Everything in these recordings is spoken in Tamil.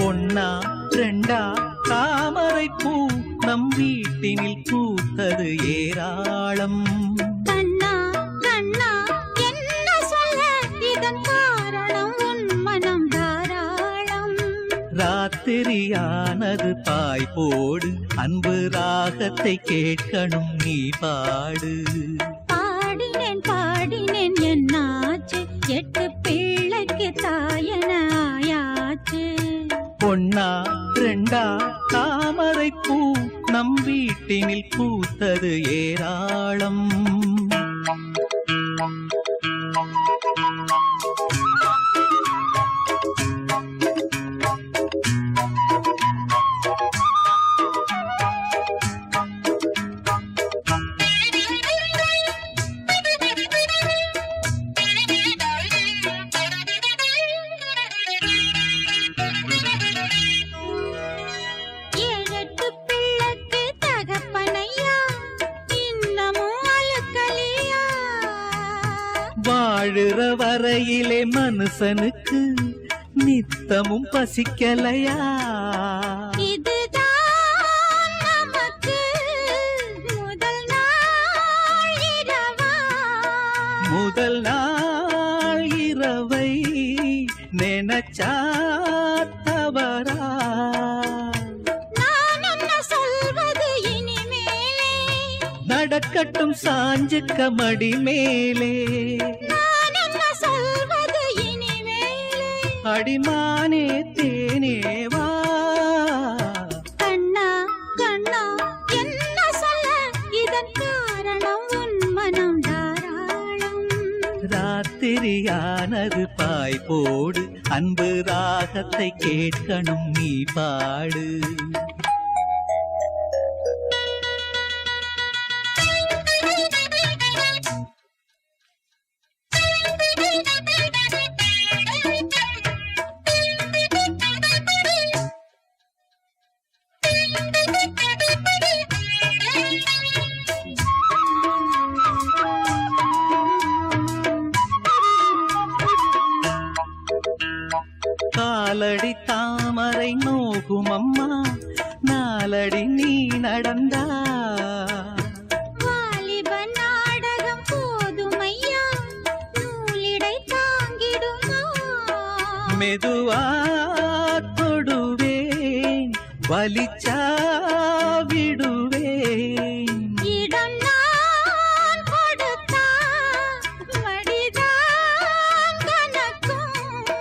ஒன்னா ரெண்டா தாமரை பூ நம் வீட்டினில் பூத்தது ஏராளம். கண்ணா கண்ணா என்ன சொல்ல இதன் காரணம் உன் மனம் தாராளம். ராத்திரியானது பாய் போடு அன்பு ராகத்தை கேட்கணும் நீ பாடு. பாடினேன் பாடினேன் என்னாச்சு எட்டு பிள்ளைக்கு தாயன ஆயாச்சு. ஒன்னா ரெண்டா தாமரை பூ நம் வீட்டினில் பூத்தது ஏராளம். வாழுற வரையிலே மனுஷனுக்கு நித்தமும் பசிக்கலையா? இதுதான் நமக்கு முதல் நாள் இரவா? முதல் நாள் இரவை நினைச்சா தவறா? நான் என்ன சொல்வது இனிமேலே? நடக்கட்டும் சாஞ்சுக்க மடி மேலே. நான் என்ன சொல்வது இனிமேலே? அடிமானே தேனேவா. கண்ணா கண்ணா என்ன சொல்ல இதன் காரணம் உன் மனம் தாராளம். ராத்திரியானது பாய் போடு அன்பு ராகத்தை கேட்கணும் நீ பாடு. காலடி தாமரை நோகும் அம்மா நாலடி நீ நடந்தா. வாலிப நாடகம் போதுமையா நூலிடை தாங்கிடுமா? மெதுவா தொடுவேன் வலிச்சா விடுவேன். இடம் நான் கொடுத்தா மடிதான் கணக்கும்.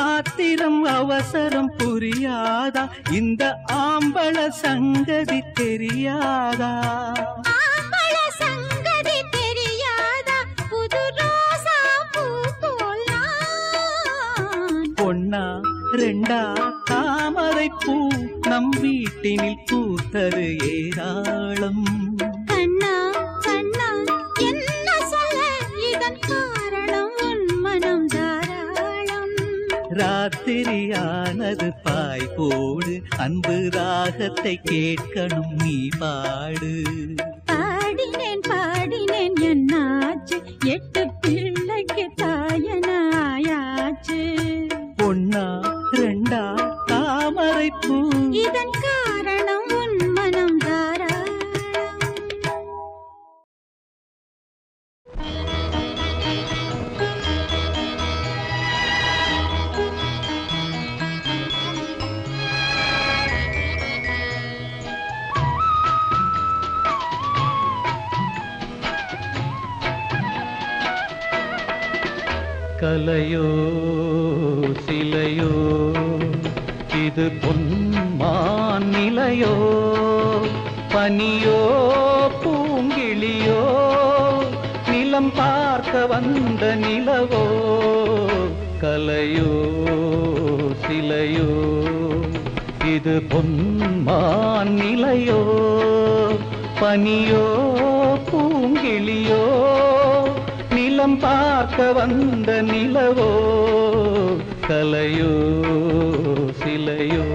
ஆத்திரம் அவசரம் புரியாதா? இந்த ஆம்பள சங்கதி தெரியாதா? ஆம்பள சங்கதி தெரியாதா? புது ரோசா பூ போல் நான். ஒன்னா ரெண்டா தாமரை பூ நம் வீட்டினில் பூத்தது ஏராளம். கண்ணா கண்ணா என்ன சொல்ல இதன் காரணம் உன் மனம் தாராளம். ராத்திரியானது பாய் போடு அன்பு ராகத்தை கேட்கணும் நீ பாடு. பாடினேன் பாடினேன் என்னாச்சு எட்டு பிள்ளைக்கு தாயன ஆயாச்சு. ஒன்னா ரெண்டா தாமரை பூ இதன் காரணம் உன் மனம் தாராளம். கலையோ சிலையோ இது பொன்மான் நிலையோ? பனியோ பூங்கிளியோ நிலம் பார்க்க வந்த நிலவோ? கலையோ சிலையோ இது பொன்மான் நிலையோ? பனியோ பூங்கிளியோ நிலம் பார்க்க வந்த நிலவோ கலையோ சிலையோ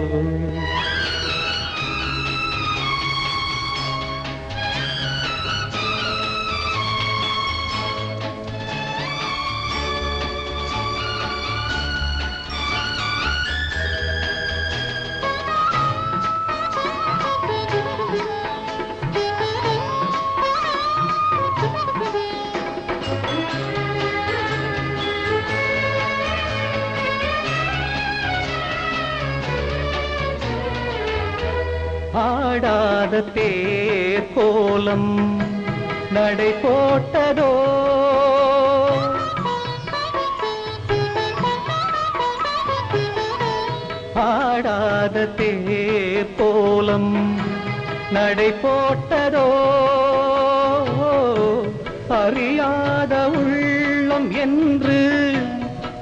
ஆடாத தேர் கோலம் நடை போட்டதோ ஆடாத தேர் கோலம் நடை போட்டதோ அறியாத உள்ளம் என்று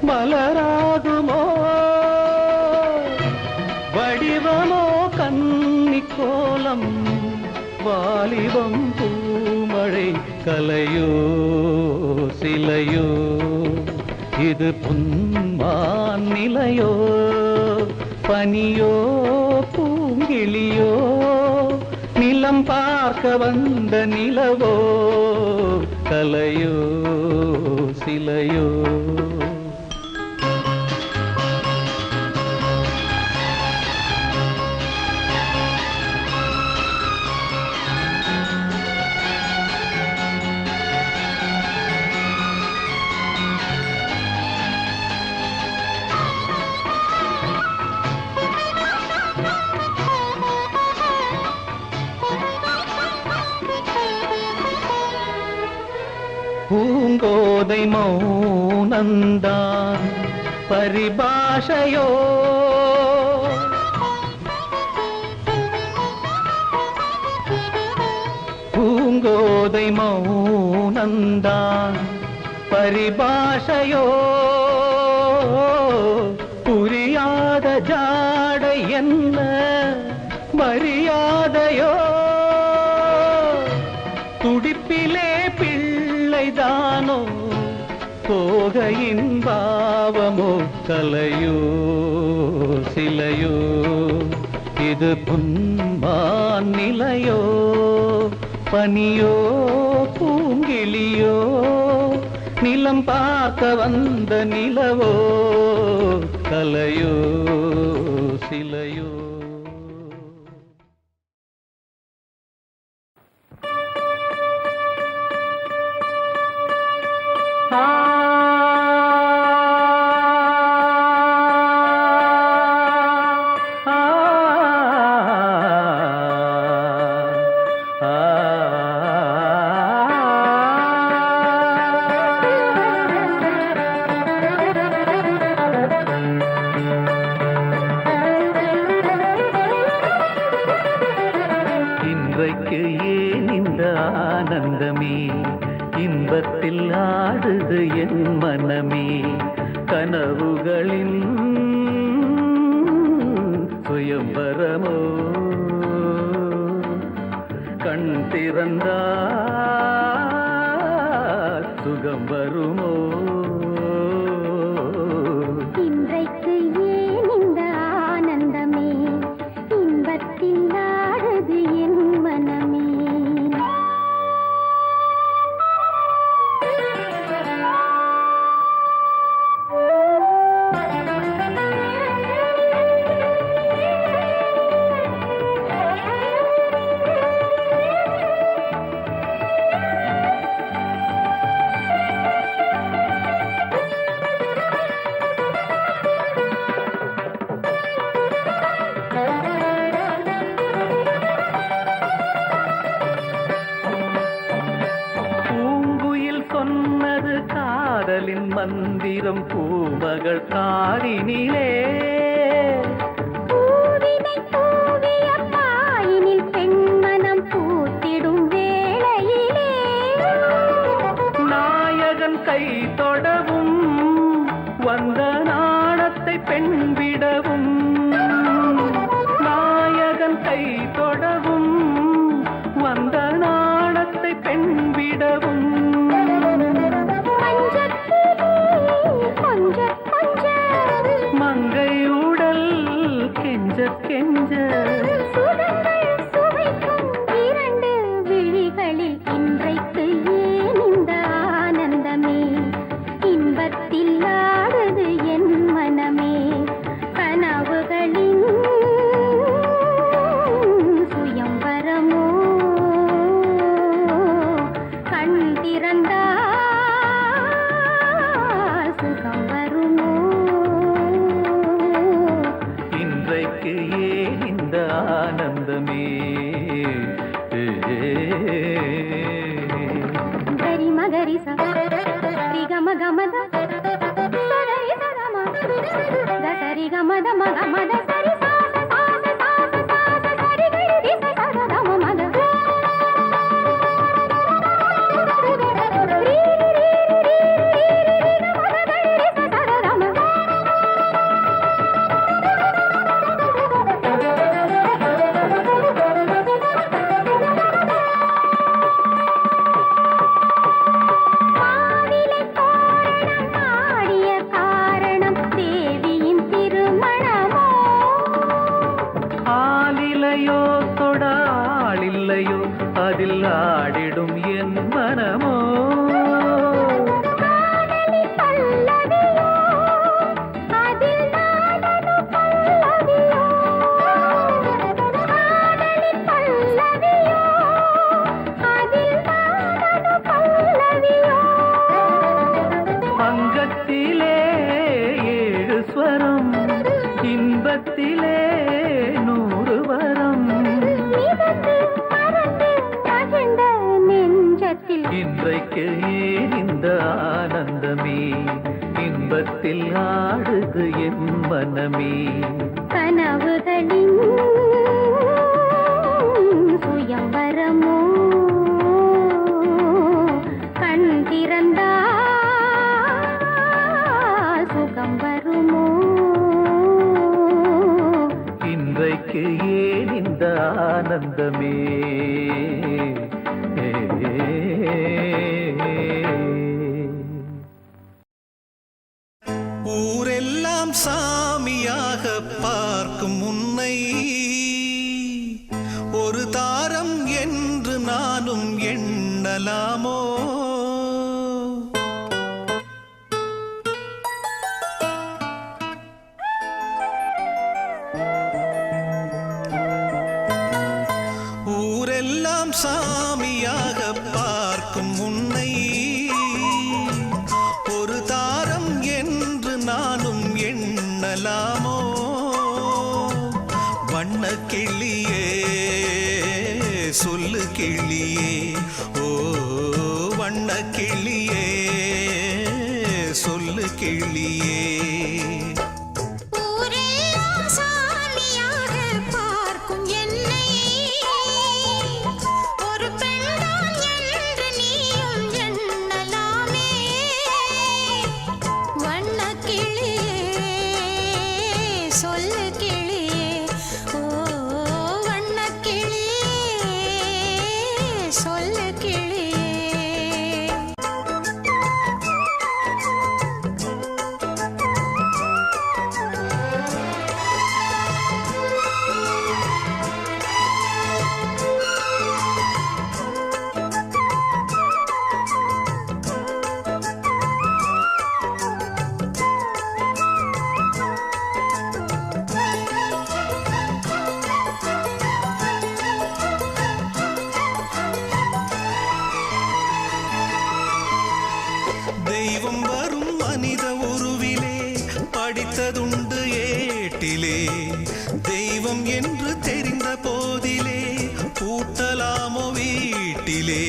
மலராகுமோ வடிவமோ கன்னி கோலம் வாலிபம் பூமழை கலையோ சிலையோ இது பொன்மான் நிலையோ பனியோ பூங்கிளியோ நிலம் பார்க்க வந்த நிலவோ கலையோ சிலையோ பூங்கோதை மௌனந்தான் பரிபாஷையோ பூங்கோதை மௌனந்தான் பரிபாஷையோ புரியாத ஜாடை என்ன மரியாதையோ துடிப்பிலே தானோ கோகையின் பாவமோ கலையோ சிலையோ இது பொன்மான் நிலையோ பனியோ பூங்கிளியோ நிலம் பார்க்க வந்த நிலவோ கலையோ சிலையோ இன்றைக்கு ஏன் இந்த ஆனந்தமே இன்பத்தில் ஆடுது என் மனமே கனவுகளின் சுயம்பரமோ கண் திறந்தால் சுகம் வருமோ இன்றைக்கு ஏன் இந்த ஆனந்தமே இன்பத்தில் ஆடுது என் மனமே காதலின் மந்திரம் பூமகள் காரினிலே பூவினை பூவிய பாயினில் பெண்மனம் பூத்திடும் வேளையிலே நாயகன் கை தொடவும் வந்த நாணத்தை பெண் விடவும் நாயகன் கை தொடவும் வந்த பெண்விடவும் மங்கை உடல் கெஞ்ச கெஞ்ச இரண்டு விழிகளில் இன்றைக்கு ஏன் இந்த ஆனந்தமே இன்பத்தில் ஆடுது என் மனமே கனவுகளின் சுயம்பரமோ கண் திறந்தால் சுகம் வருமோ இன்றைக்கு ஏன் இந்த ஆனந்தமே ಗರಿ ಮಗರಿ ಸ ರಿ ಗಮ ಗಮದ ಸರಿ ಸಗಮ ದ ಸರಿ ಗಮದ ಮಗ ಮದ ಸರಿ ಸಾ ಸಾ ಸಾ ಸಾ ಸರಿ ಗರಿ ರಿ ಸ ಸ ದ ಮ ಮದ ರಿ ರಿ ರಿ ಗ ಮದ ಗರಿ ರಿ ಸ ಸ ದ ಮ ஆலிலையோ தொடாலில்லையோ அதில் ஆடிடும் என் மனமோ அங்கத்திலே ஏழு ஸ்வரம் இன்பத்திலே 100 வரம் இன்றைக்கு ஏன் இந்த ஆனந்தமே இன்பத்தில் ஆடுது என் மனமே கனவுகளின் சுயம்பரமோ கண் திறந்தால் சுகம் வருமோ இன்றைக்கு ஏன் இந்த ஆனந்தமே ஊரெல்லாம் சாமியாக பார்க்கும் உன்னை ஒரு தாரம் என்று நானும் எண்ணலாமோ ஊரெல்லாம் சாமியாக பார்க்கும் உன்னை ஒரு தாரம் என்று நானும் எண்ணலாமோ வண்ண கிளியே சொல்லு கிளியே ஓ வண்ண கிளியே சொல்லு கிளியே தெய்வம் வரும் மனித உருவிலே படித்ததுண்டு ஏட்டிலே தெய்வம் என்று தெரிந்த போதிலே பூட்டலாமோ வீட்டிலே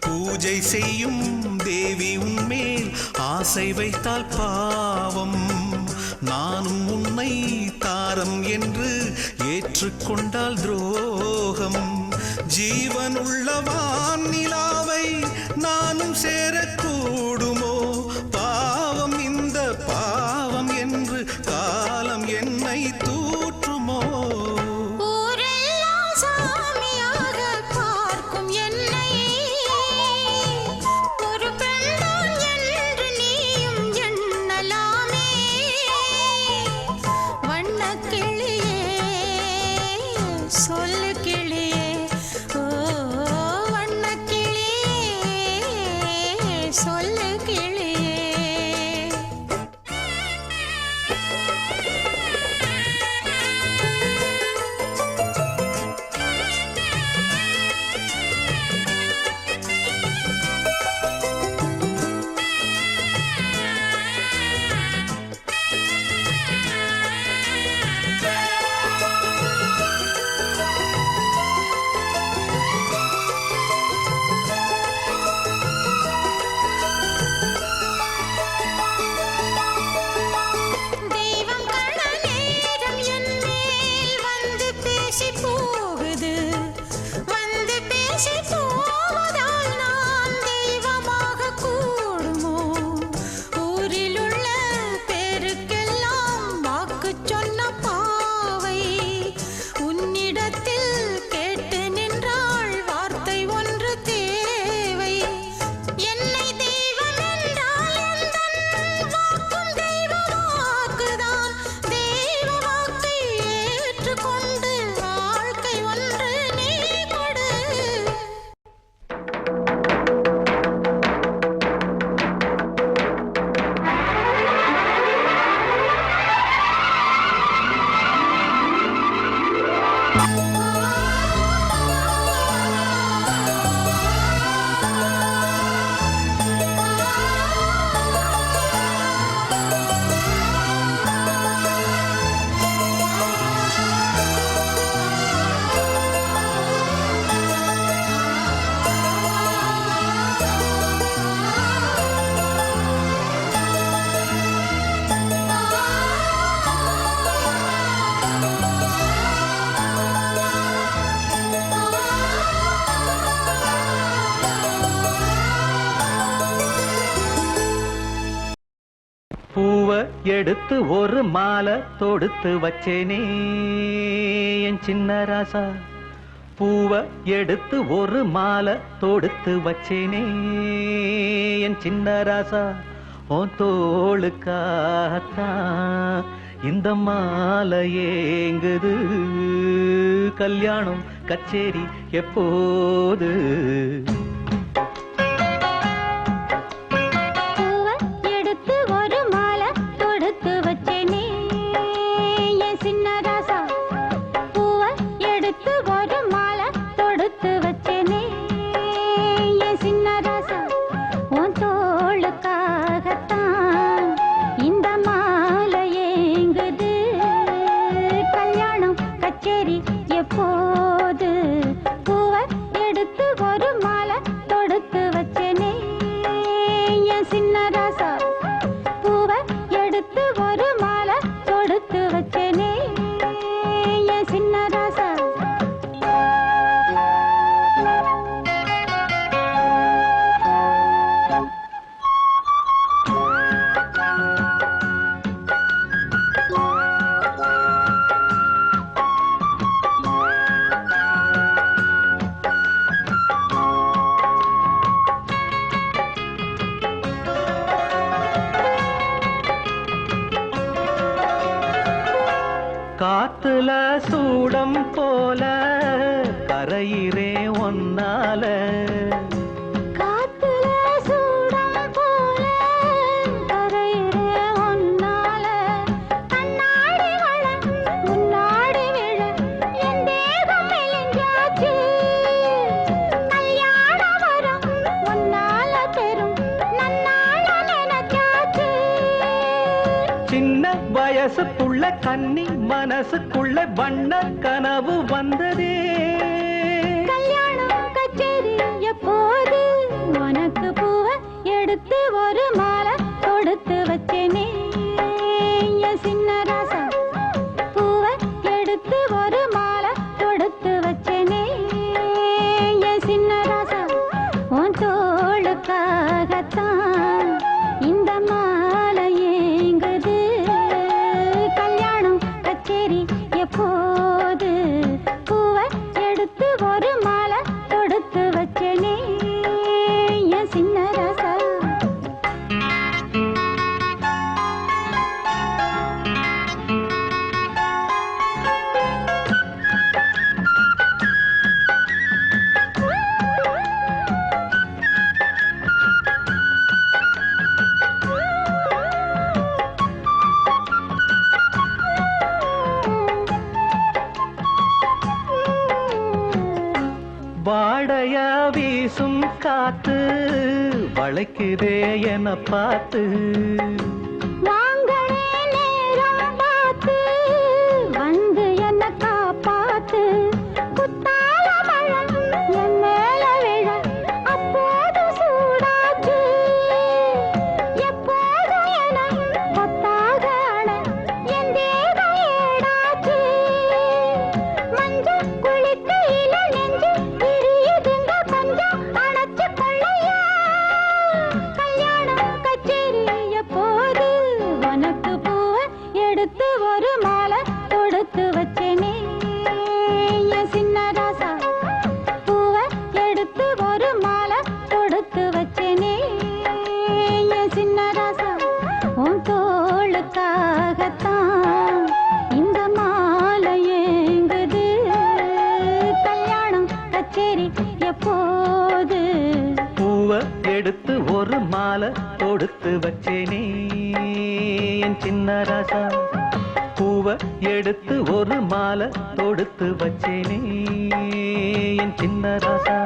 பூஜை செய்யும் தேவி உன்மேல் ஆசை வைத்தால் பாவம் நானும் உன்னை தாரம் என்று ஏற்றுக்கொண்டால் துரோகம் ஜீவனுள்ள வானிலாவை நானும் சேரக்கூடுமோ பாவம் இந்த பாவம் என்று காலம் என்னை தூற்றுமோ ஊரெல்லாம் சாமியாக பார்க்கும் என்னை எடுத்து ஒரு மாலை தொடுத்து வச்சேனே என் சின்ன ராசா. பூவை எடுத்து ஒரு மாலை தொடுத்து வச்சேனே என் சின்ன ராசா. உன் தோளுக்காகத்தான் இந்த மாலை ஏங்குது. கல்யாணம் கச்சேரி எப்போது? காத்துல சூடம் போல கரையிறே ஒன்னால. காத்துல சூடம் போல கரையிறே ஒன்னால. கண்ணாடி வள முன்னாடி விழ என் தேகம் மெலிஞ்சாச்சு. கல்யாண வரம் ஒன்னால பெரும் நன்னால நினைச்சாச்சு. சின்ன வயசுக்குள்ள கன்னி மனசுக்குள்ள வண்ண கனவு வந்ததே. கல்யாணம் கச்சேரி எப்போது? உனக்கு பூவை எடுத்து ஒரு மாலை தொடுத்து வச்சேனே என் சின்ன ராசா. பூவை எடுத்து ஒரு மாலை தொடுத்து வச்சேனே என் சின்ன ராசா. உன் தோளுக்காகத்தான் இந்த மாலை ஏங்குது. கல்யாணம் கச்சேரி எப்போது? பூவை எடுத்து ஒரு மாலை தொடுத்து வச்சேனே என் சின்ன ராசா. வாடையா வீசும் காத்து வளைக்குதே என பார்த்து. வாங்களே நேரம் பார்த்து வந்து என்ன காப்பாத்து. குத்தால மழை என் மேல விழ அப்போது சூடாச்சு. எப்போதும் என கொத்தாக அண என் தேகம் ஏடாச்சு. மஞ்சள் குளிக்கையில நெஞ்சு விரியுதுங்க கொஞ்சம் அணைச்சு கொள்ளையா. கல்யாணம் கச்சேரி எப்போது? உனக்கு பூவை எடுத்து ஒரு மாலை தொடுத்து வச்சேனே என் சின்ன ராசா. பூவை எடுத்து ஒரு மாலை தொடுத்து வச்சேனே என் சின்ன ராசா. உன் தோளுக்காகத்தான் இந்த மாலை ஏங்குது. கல்யாணம் கச்சேரி எப்போது? பூவை எடுத்து ஒரு மாலை தொடுத்து வச்சேனே என் சின்ன ராசா. பூவை எடுத்து ஒரு மாலை தொடுத்து வச்சேனே என் சின்ன ராசா.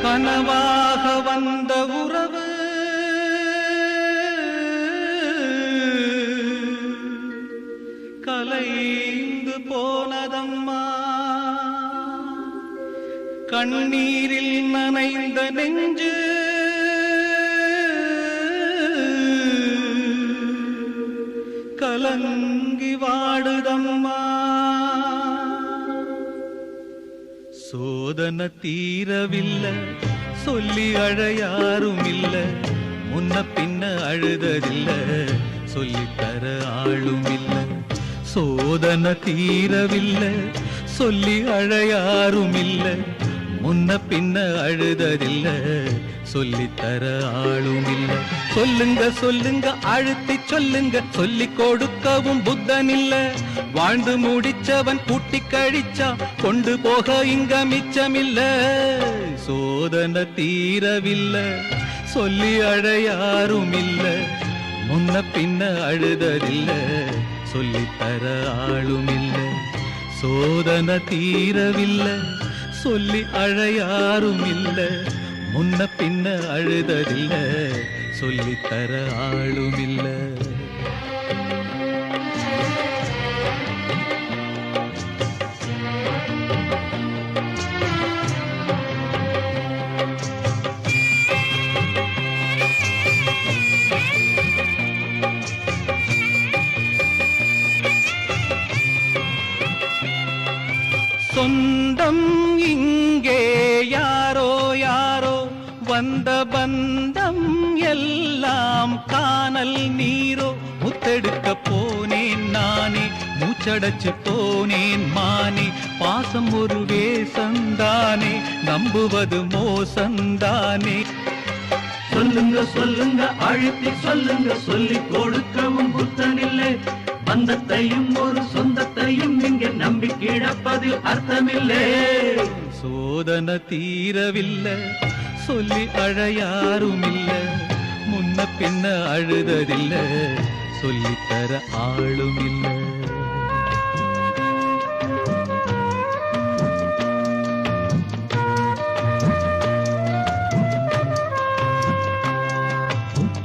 கனவாக வந்த உறவு கலைந்து போனதம்மா. கண்ணீரில் நனைந்த நெஞ்சு கலங்கி வாடுதம்மா. சோதனை தீரவில்லை சொல்லி அழ யாரும் இல்ல, முன்ன பின்ன அழுததில்ல சொல்லித்தர ஆளும் இல்ல. சோதனை தீரவில்லை சொல்லி அழ யாரும் இல்ல, முன்ன பின்ன அழுததில்ல சொல்லித்தர ஆளும் இல்ல. சொல்லுங்க சொல்லுங்க அழுத்தி சொல்லுங்க, சொல்லி கொடுக்கவும் புத்தன் இல்ல. வாழ்ந்து முடிச்சவன் கூட்டி கழிச்சா கொண்டு போக இங்க மிச்சமில்ல. சோதனை தீரவில்லை சொல்லி அழ யாரும் இல்ல, முன்ன பின்ன அழுததில்ல சொல்லித்தர ஆளும் இல்ல. சோதனை தீரவில்லை சொல்லி அழ யாரும் இல்ல, முன்ன பின்ன அழுததில்ல சொல்லித்தர ஆளும் இல்ல. சொந்தம் இங்கே யாரோ யாரோ, வந்த பந்தம் எல்லாம் காணல் நீரோ. முத்தெடுக்க போனேன் நானே, மூச்சடைச்சு போனேன் மானே. பாசம் ஒரு வேசந்தானே, நம்புவது மோசந்தானே. சொல்லுங்க சொல்லுங்க அழுத்தி சொல்லுங்க, சொல்லி கொடுக்கவும் புத்தனில்லை. பந்தத்தையும் ஒரு சொந்தத்தையும் இங்கே நம்பி கிடப்பதில் அர்த்தமில்லை. சோதனை தீரவில்லை சொல்லி அழ யாரும் இல்ல, முன்ன பின்ன அழுததில்ல சொல்லித்தர ஆளும் இல்ல.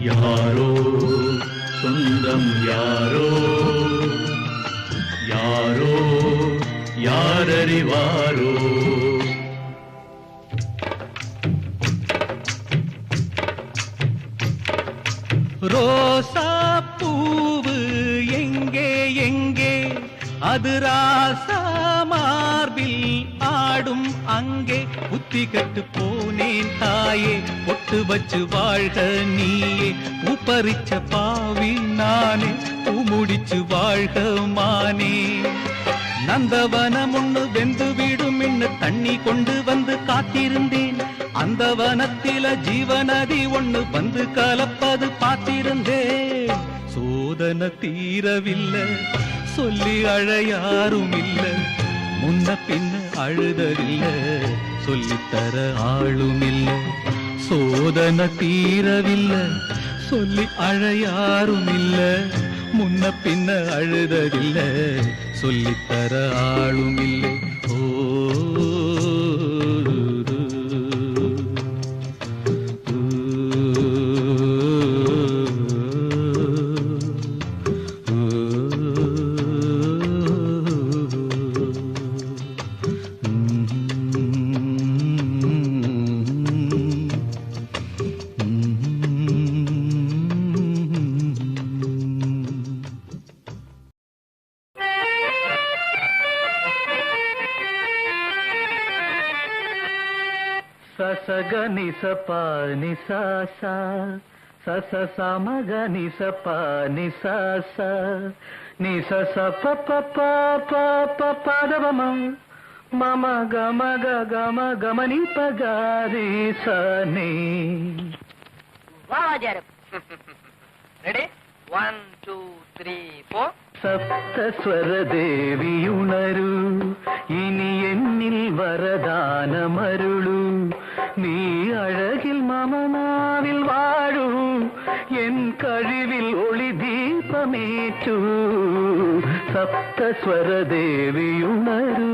யாரோ சொந்தம் யாரோ யாரோ யாரறிவாரோ. ரோசா பூவு எங்கே எங்கே, அது ராசா மார்பில் ஆடும் அங்கே. புத்தி கட்டு போனேன் தாயே, பொட்டு வச்சு வாழ்க நீயே. பூப்பறிச்ச பாவி நானே, பூ முடிச்சு வாழ்க மானே. நந்தவனம் ஒண்ணு வெந்து விடும் என்ன தண்ணி கொண்டு வந்து காத்திருந்தேன். அந்த வனத்தில ஜீவநதி ஒண்ணு வந்து கலப்பது பார்த்திருந்தேன். சோதனை தீரவில்லை சொல்லி அழ யாரும் இல்ல, முன்ன பின்ன அழுததில்ல சொல்லித்தர ஆளும் இல்ல. சோதனை தீரவில்லை சொல்லி அழ யாரும் இல்ல, முன்ன பின்ன அழுததில்ல சொல்லித்தர ஆளும் இல்லை. ஓ சசகனி சபானி சாசா சச சமகனி சபானி சாசா நி சச பப்ப பதவமம் மம கமக கம கமனி பகாரி சனி. ரெடி 1 2 3 4. സപ്തസ്വര ദേവിയുണരു ഇനി എന്നിൽ വരദാനമരുളു. നീ അഴകിൽ മമനാവിൽ വാഴൂ, എൻ കഴിവിൽ ഒളി ദീപമേറ്റു. സപ്തസ്വര ദേവിയുണരു.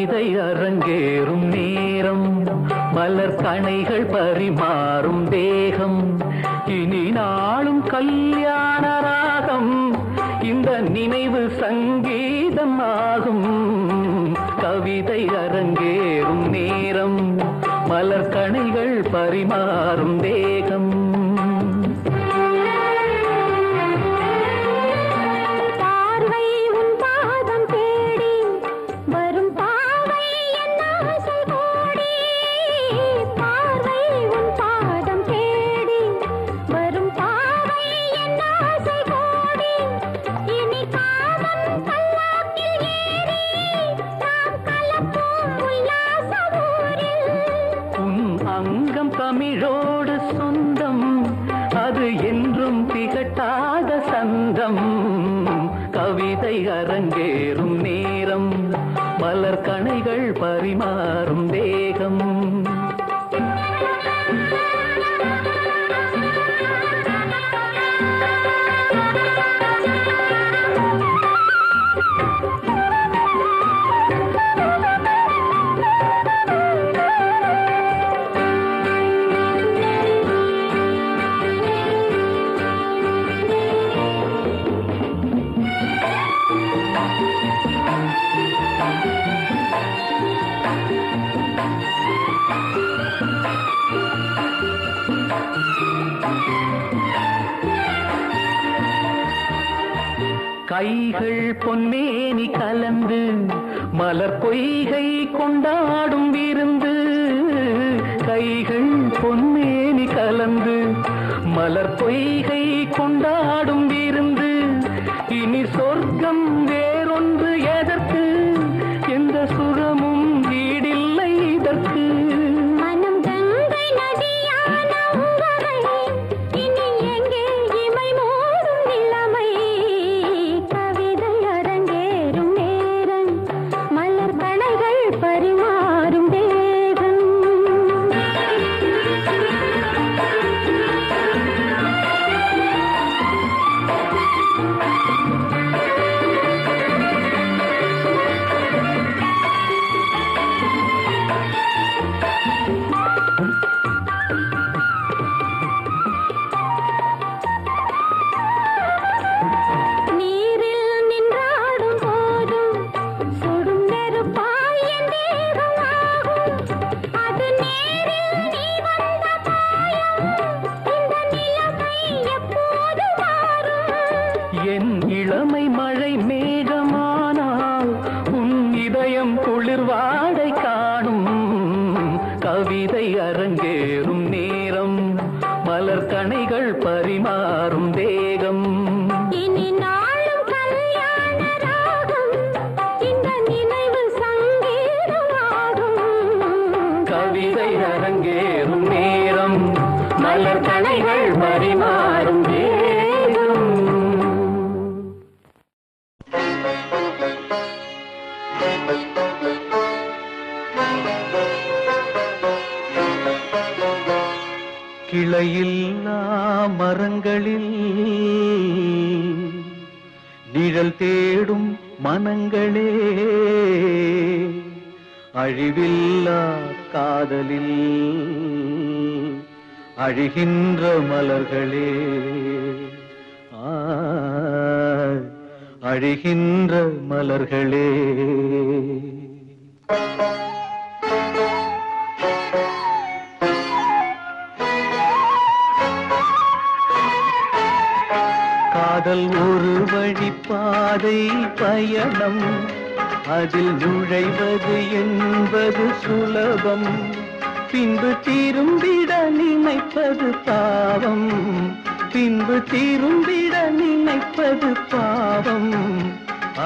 கவிதை அரங்கேறும் நேரம், மலர் கணைகள் பரிமாறும் தேகம், இனி நாளும் கல்யாண ராகம், இந்த நினைவு சங்கீதம் ஆகும். கவிதை அரங்கேறும் நேரம், மலர் கணைகள் பரிமாறும் தேகம். தமிழோடு சொந்தம், அது என்றும் திகட்டாத சந்தம். கவிதை அரங்கேறும் நேரம், மலர் கணைகள் பரிமாறும் தேகம். கைகள் பொன்மேனி கலந்து மலர் பொய்கை கொண்டாடும் விருந்து. கைகள் பொன்மேனி கலந்து மலர் பொய்கை கொண்டாடும் விருந்து. இனி சொர்க்கம் வேறொன்று எதற்கு, எந்த சுகமும் ஈடில்லை இதற்கு. என் இளமை மழை மேகமானால் உன் இதயம் குளிர்வாடை காணும். கவிதை அரங்கேறும் நேரம், மலர் கணைகள் பரிமாறும் தேகம். இனி நாளும் கல்யாண ராகம், இந்த நினைவு சங்கீதமாகும். கவிதை அரங்கேறும் நேரம், மலர் கணைகள் பரிமாறும் தேகம். கிளையில்லா மரங்களில் நிழல் தேடும் மனங்களே, அழிவில்லா காதலில் அழிகின்ற மலர்களே, அழிகின்ற மலர்களே. காதல் ஒரு வழிப்பாதை பயணம், அதில் நுழைவது என்பது சுலபம். பின்பு திரும்பிட நினைப்பது பாவம், பின்பு திரும்பிட நினைப்பது பாவம்.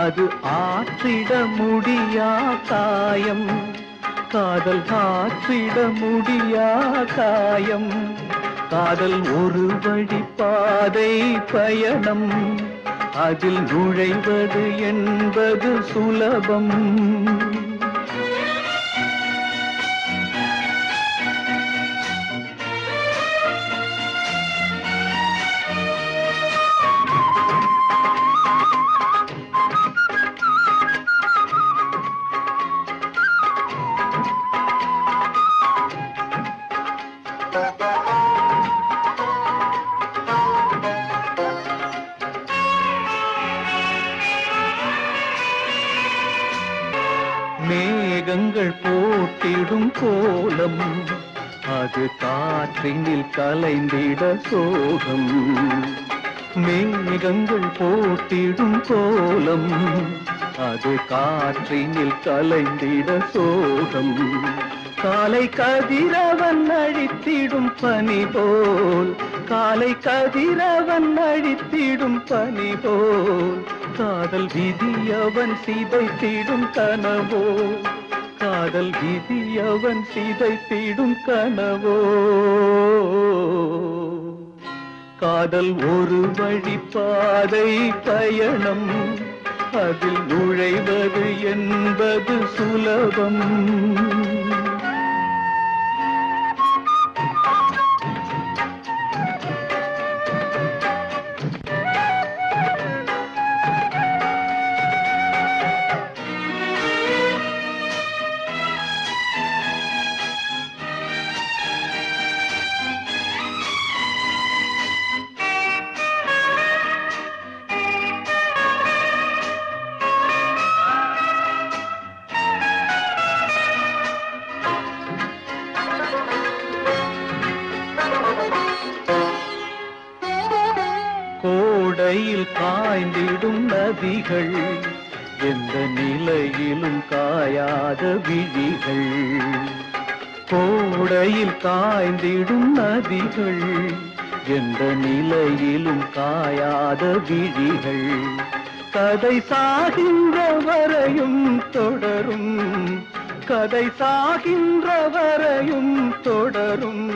அது ஆற்றிட முடியா காயம், காதல் ஆற்றிட முடியா காயம். காதல் ஒரு வழிப்பாதை பயணம், அதில் நுழைவது என்பது சுலபம். மேகங்கள் போட்டிடும் கோலம் அது காற்றினில் கலைந்திட சோகம். மேகங்கள் போட்டிடும் கோலம் அது காற்றினில் கலைந்திட சோகம். காலை கதிரவன் அழித்திடும் பனி போல், காலை கதிரவன் அழித்திடும் பனி போல், காதல் விதியவன் சிதைத்திடும் கனவோ, காதல் விதியவன் சிதைத்திடும் கனவோ. காதல் ஒரு வழிப்பாதை பயணம் அதில் நுழைவது என்பது சுலபம். கோடையில் காய்ந்திடும் நதிகள், எந்த நிலையிலும் காயாத விழிகள். கோடையில் காய்ந்திடும் நதிகள், எந்த நிலையிலும் காயாத விழிகள். கதை சாகின்ற வரையும் தொடரும், கதை சாகின்ற வரையும் தொடரும்.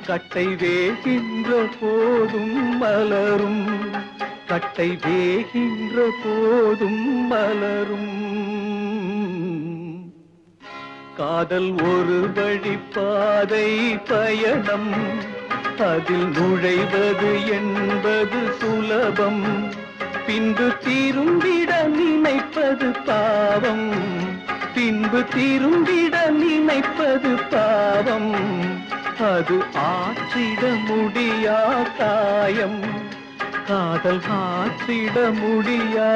கட்டை வேகின்ற போதும் மலரும், கட்டை வேகின்ற போதும் மலரும். காதல் ஒரு வழிப்பாதை பயணம் அதில் நுழைவது என்பது சுலபம். பின்பு திரும்பிட நினைப்பது பாவம், பின்பு திரும்பிட நினைப்பது பாவம். அது ஆற்றிட முடியா காயம், காதல் ஆற்றிட முடியா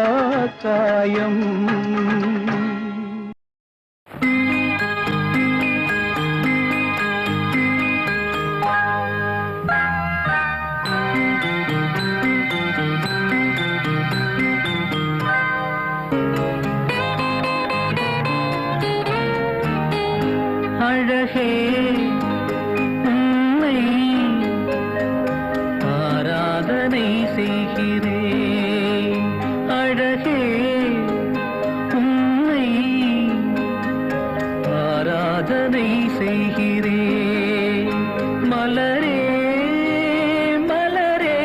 காயம். அழகே உன்னை ஆராதனை செய்கிறேன், அழகே உன்னை ஆராதனை செய்கிறேன். மலரே மலரே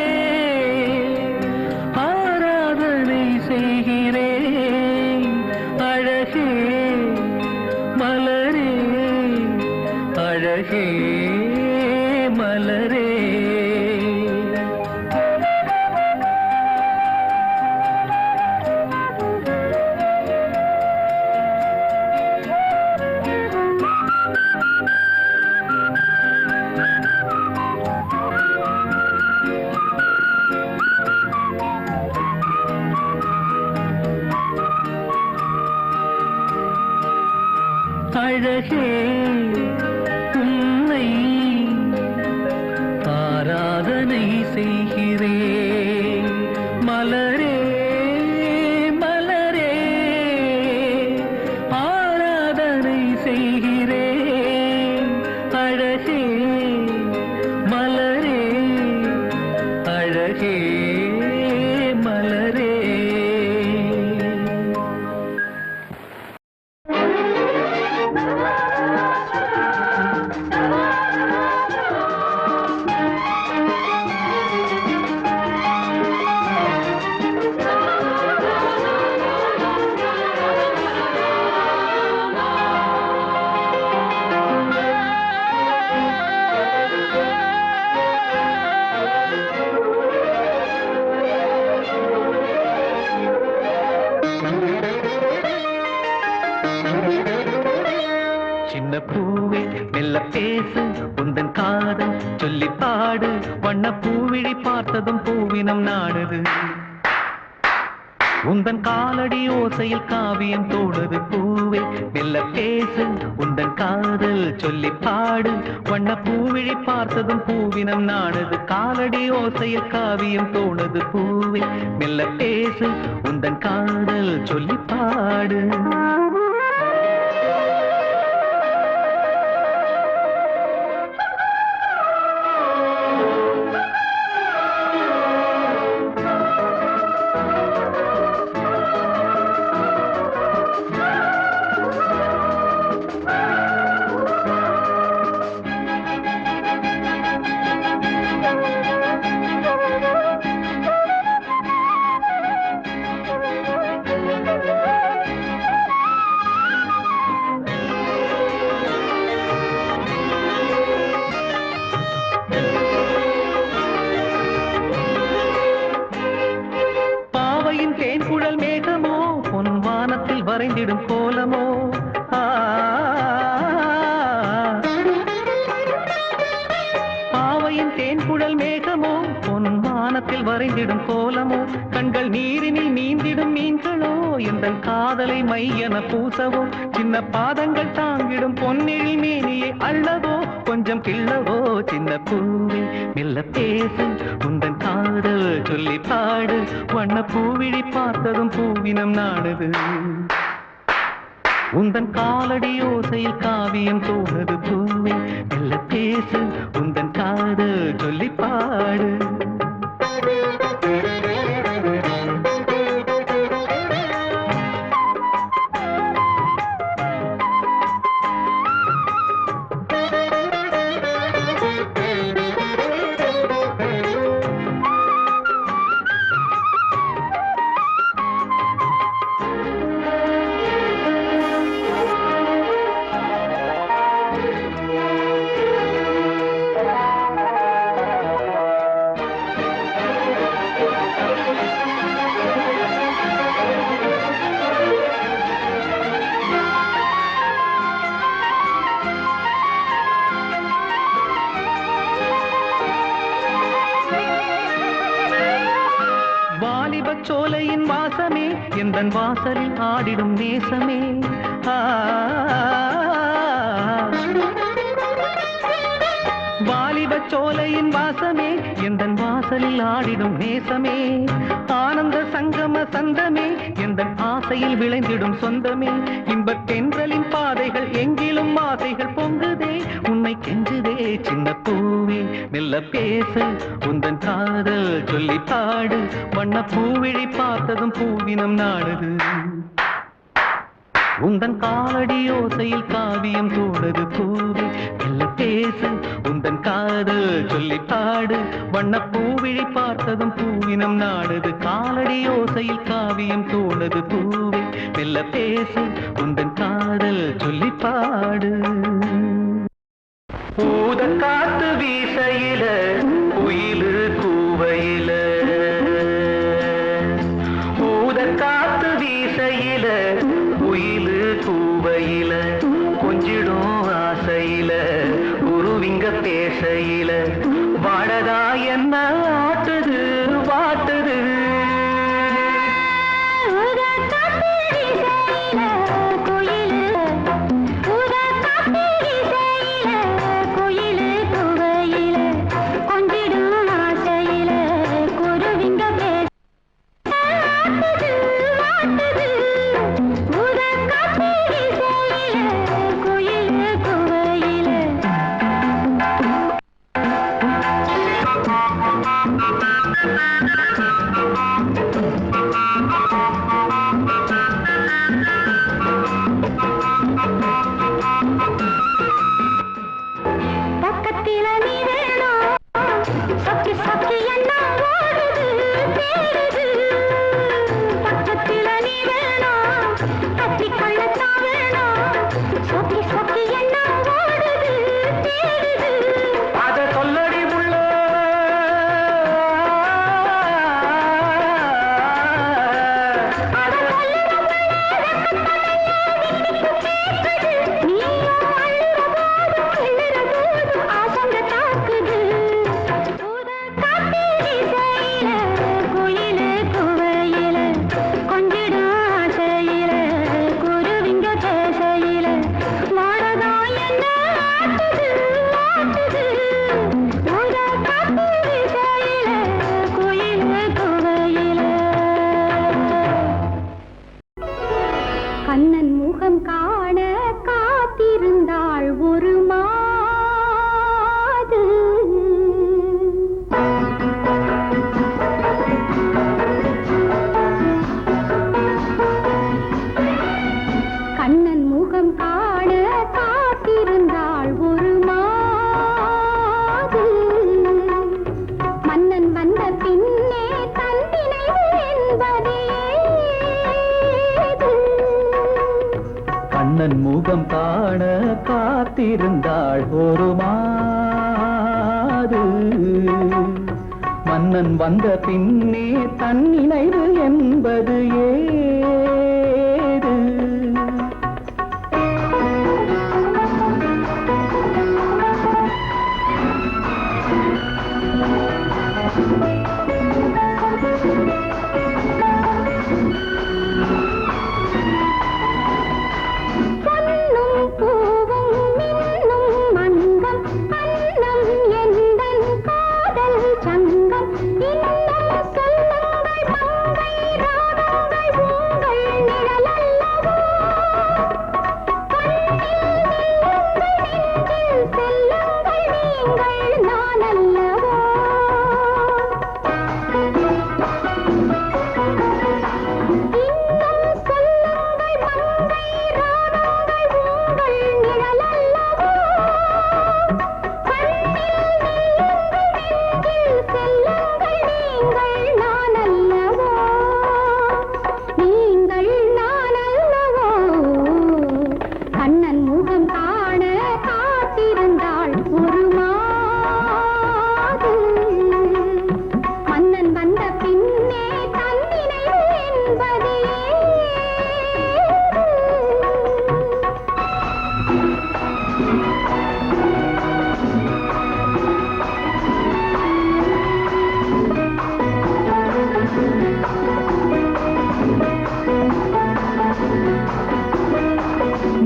ஆராதனை செய்கிறேன், அழகே மலரே அழகே மலரே. அழகே உன்னை ஆராதனை செய்கிறேன், மலரே மலரே ஆராதனை செய்கிறேன், அழகே மலரே அழகே மலரே. சின்ன பூவே மெல்ல பேசு, உந்தன் காதல் சொல்லி பாடு. வண்ண பூவிழி பார்த்ததும் பூவினம் நாடுது. உந்தன் காலடி ஓசையில் காவியம் தோணுது பூவே மெல்ல பேசு உந்தன் காதல் சொல்லி பாடு வண்ண பூவிழி பார்த்ததும் பூவினம் நாடுது காலடி ஓசையில் காவியம் தோணுது பூவே மெல்ல பேசு உந்தன் காதல் சொல்லி பாடு தேன்குழல் மேகமோ பொன் வானத்தில் வரைந்திடும் கோலமோ பாவையின் தேன்குழல் மேகமோ பொன் வானத்தில் வரைந்திடும் கோலமோ கண்கள் நீரினில் நீந்திடும் மீன்களோ எந்தன் காதலை மையென பூசவோ சின்ன பாதங்கள் தாங்கிடும் பொன்னில் மேனியை அள்ளவோ கொஞ்சம் கிள்ளவோ சின்ன பூவே மெல்ல பேசு உந்தன் காதல் சொல்லி பாடு வண்ண பூவிழி பார்த்ததும் பூவினம் நாடுது உந்தன் காலடி ஓசையில் காவியம் தோணுது பூவே மெல்ல பேசு உந்தன் காதல் சொல்லி பாடு சோலையின் வாசமே எந்தன் வாசலில் ஆடிடும் நேசமே வாலிப சோலையின் வாசமே எந்தன் வாசலில் ஆடிடும் நேசமே ஆனந்த சங்கம சந்தமே எந்தன் ஆசையில் விளைந்திடும் சொந்தமே இன்பத் தென்றலின் பாதைகள் எங்கிலும் ஆசைகள் பொங்குதே உன்னை கெஞ்சுதே சின்ன பூவே மெல்ல பேசு உந்தன் காதல் சொல்லி பாடு வண்ண பூவிழி பார்த்ததும் பூவினம் நாடுது உந்தன் காலடி ஓசையில் காவியம் தோடுது பூவே மெல்ல பேசு உந்தன் காதல் சொல்லி பாடு வண்ண பூவிழி பார்த்ததும் பூவினம் நாடுது காலடி ஓசையில் காவியம் தோடுது பூவே மெல்ல பேசு உந்தன் காதல் சொல்லி பாடு ஊத காத்து வீசையில உயிலு கூவையில ஊத காத்து வீசையில உயிலு கூவையில கொஞ்சிடும் ஆசையில குருவிங்க பேசையில வாடதா என்ன ஆட்டுது வாட்டுது கண்ணன் முகம் காண காத்திருந்தாள் ஒரு மாது. கண்ணன் முகம் காண காத்திருந்தாள் ஒரு மாது. மன்னன் வந்த பின்னே தன்னினைவு என்பதே. கண்ணன் முகம் காண காத்திருந்தாள் ஒரு மாது. மன்னன் வந்த பின்னே தன் நினைவு என்பது ஏது?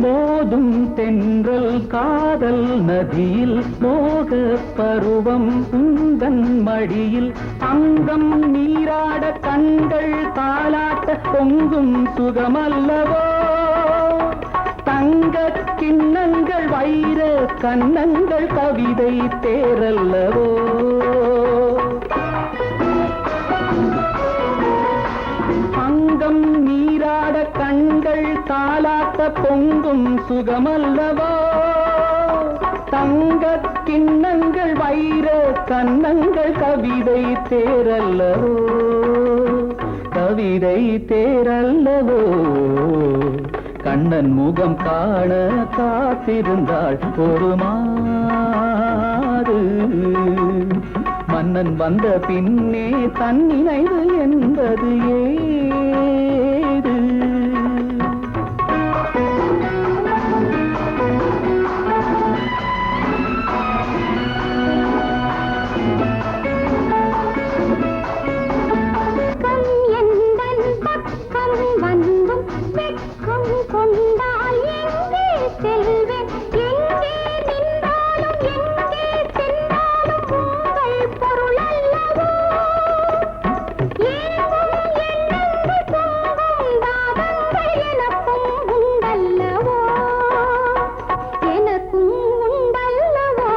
மோதும் தென்றல் காதல் நதியில் மோக பருவம் உந்தன் மடியில் அங்கம் நீராட கண்கள் தாலாட்ட பொங்கும் சுகமல்லவோ. தங்க கிண்ணங்கள் வைர கண்ணங்கள் கவிதை தேரல்லவோ. அங்கம் நீராட கண்கள் தாலாட்ட பொங்கும் சுகமல்லவோ. தங்க கிண்ணங்கள் வைர கண்ணங்கள் கவிதை தேரல்லவோ. கவிதை தேரல்லவோ. கண்ணன் முகம் காண காத்திருந்தாள் ஒரு மாது. மன்னன் வந்த பின்னே தன் நினைவு என்பது ஏது? கொண்டால் எங்கே செல்வேன், எங்கே நின்றாலும் எங்கே சென்றாலும் உங்கள் பொருள் அல்லவோ. ஏங்கும் எண்ணங்கள் பொங்கும் தாகங்கள் எனக்கும் உண்டல்லவோ. எனக்கும் உண்டல்லவோ.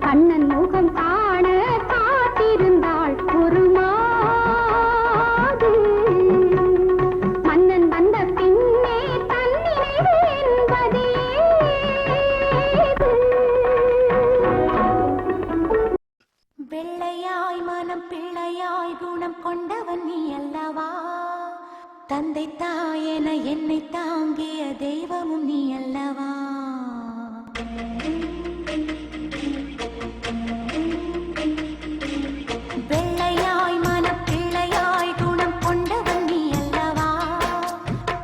கண்ணன் முகம் காண காத்திருந்தாள் ஒரு மாது. மன்னன் வந்த பின்னே தன்னினைவு என்பதே. வெள்ளையாய் மனம் பிள்ளையாய் குணம் கொண்டவன் நீ அல்லவா. தந்தை தாயென என்னை தாங்கிய தெய்வமும் நீ அல்லவா. வெள்ளையாய் மனம் பிள்ளையாய் குணம் கொண்டவன் நீ அல்லவா.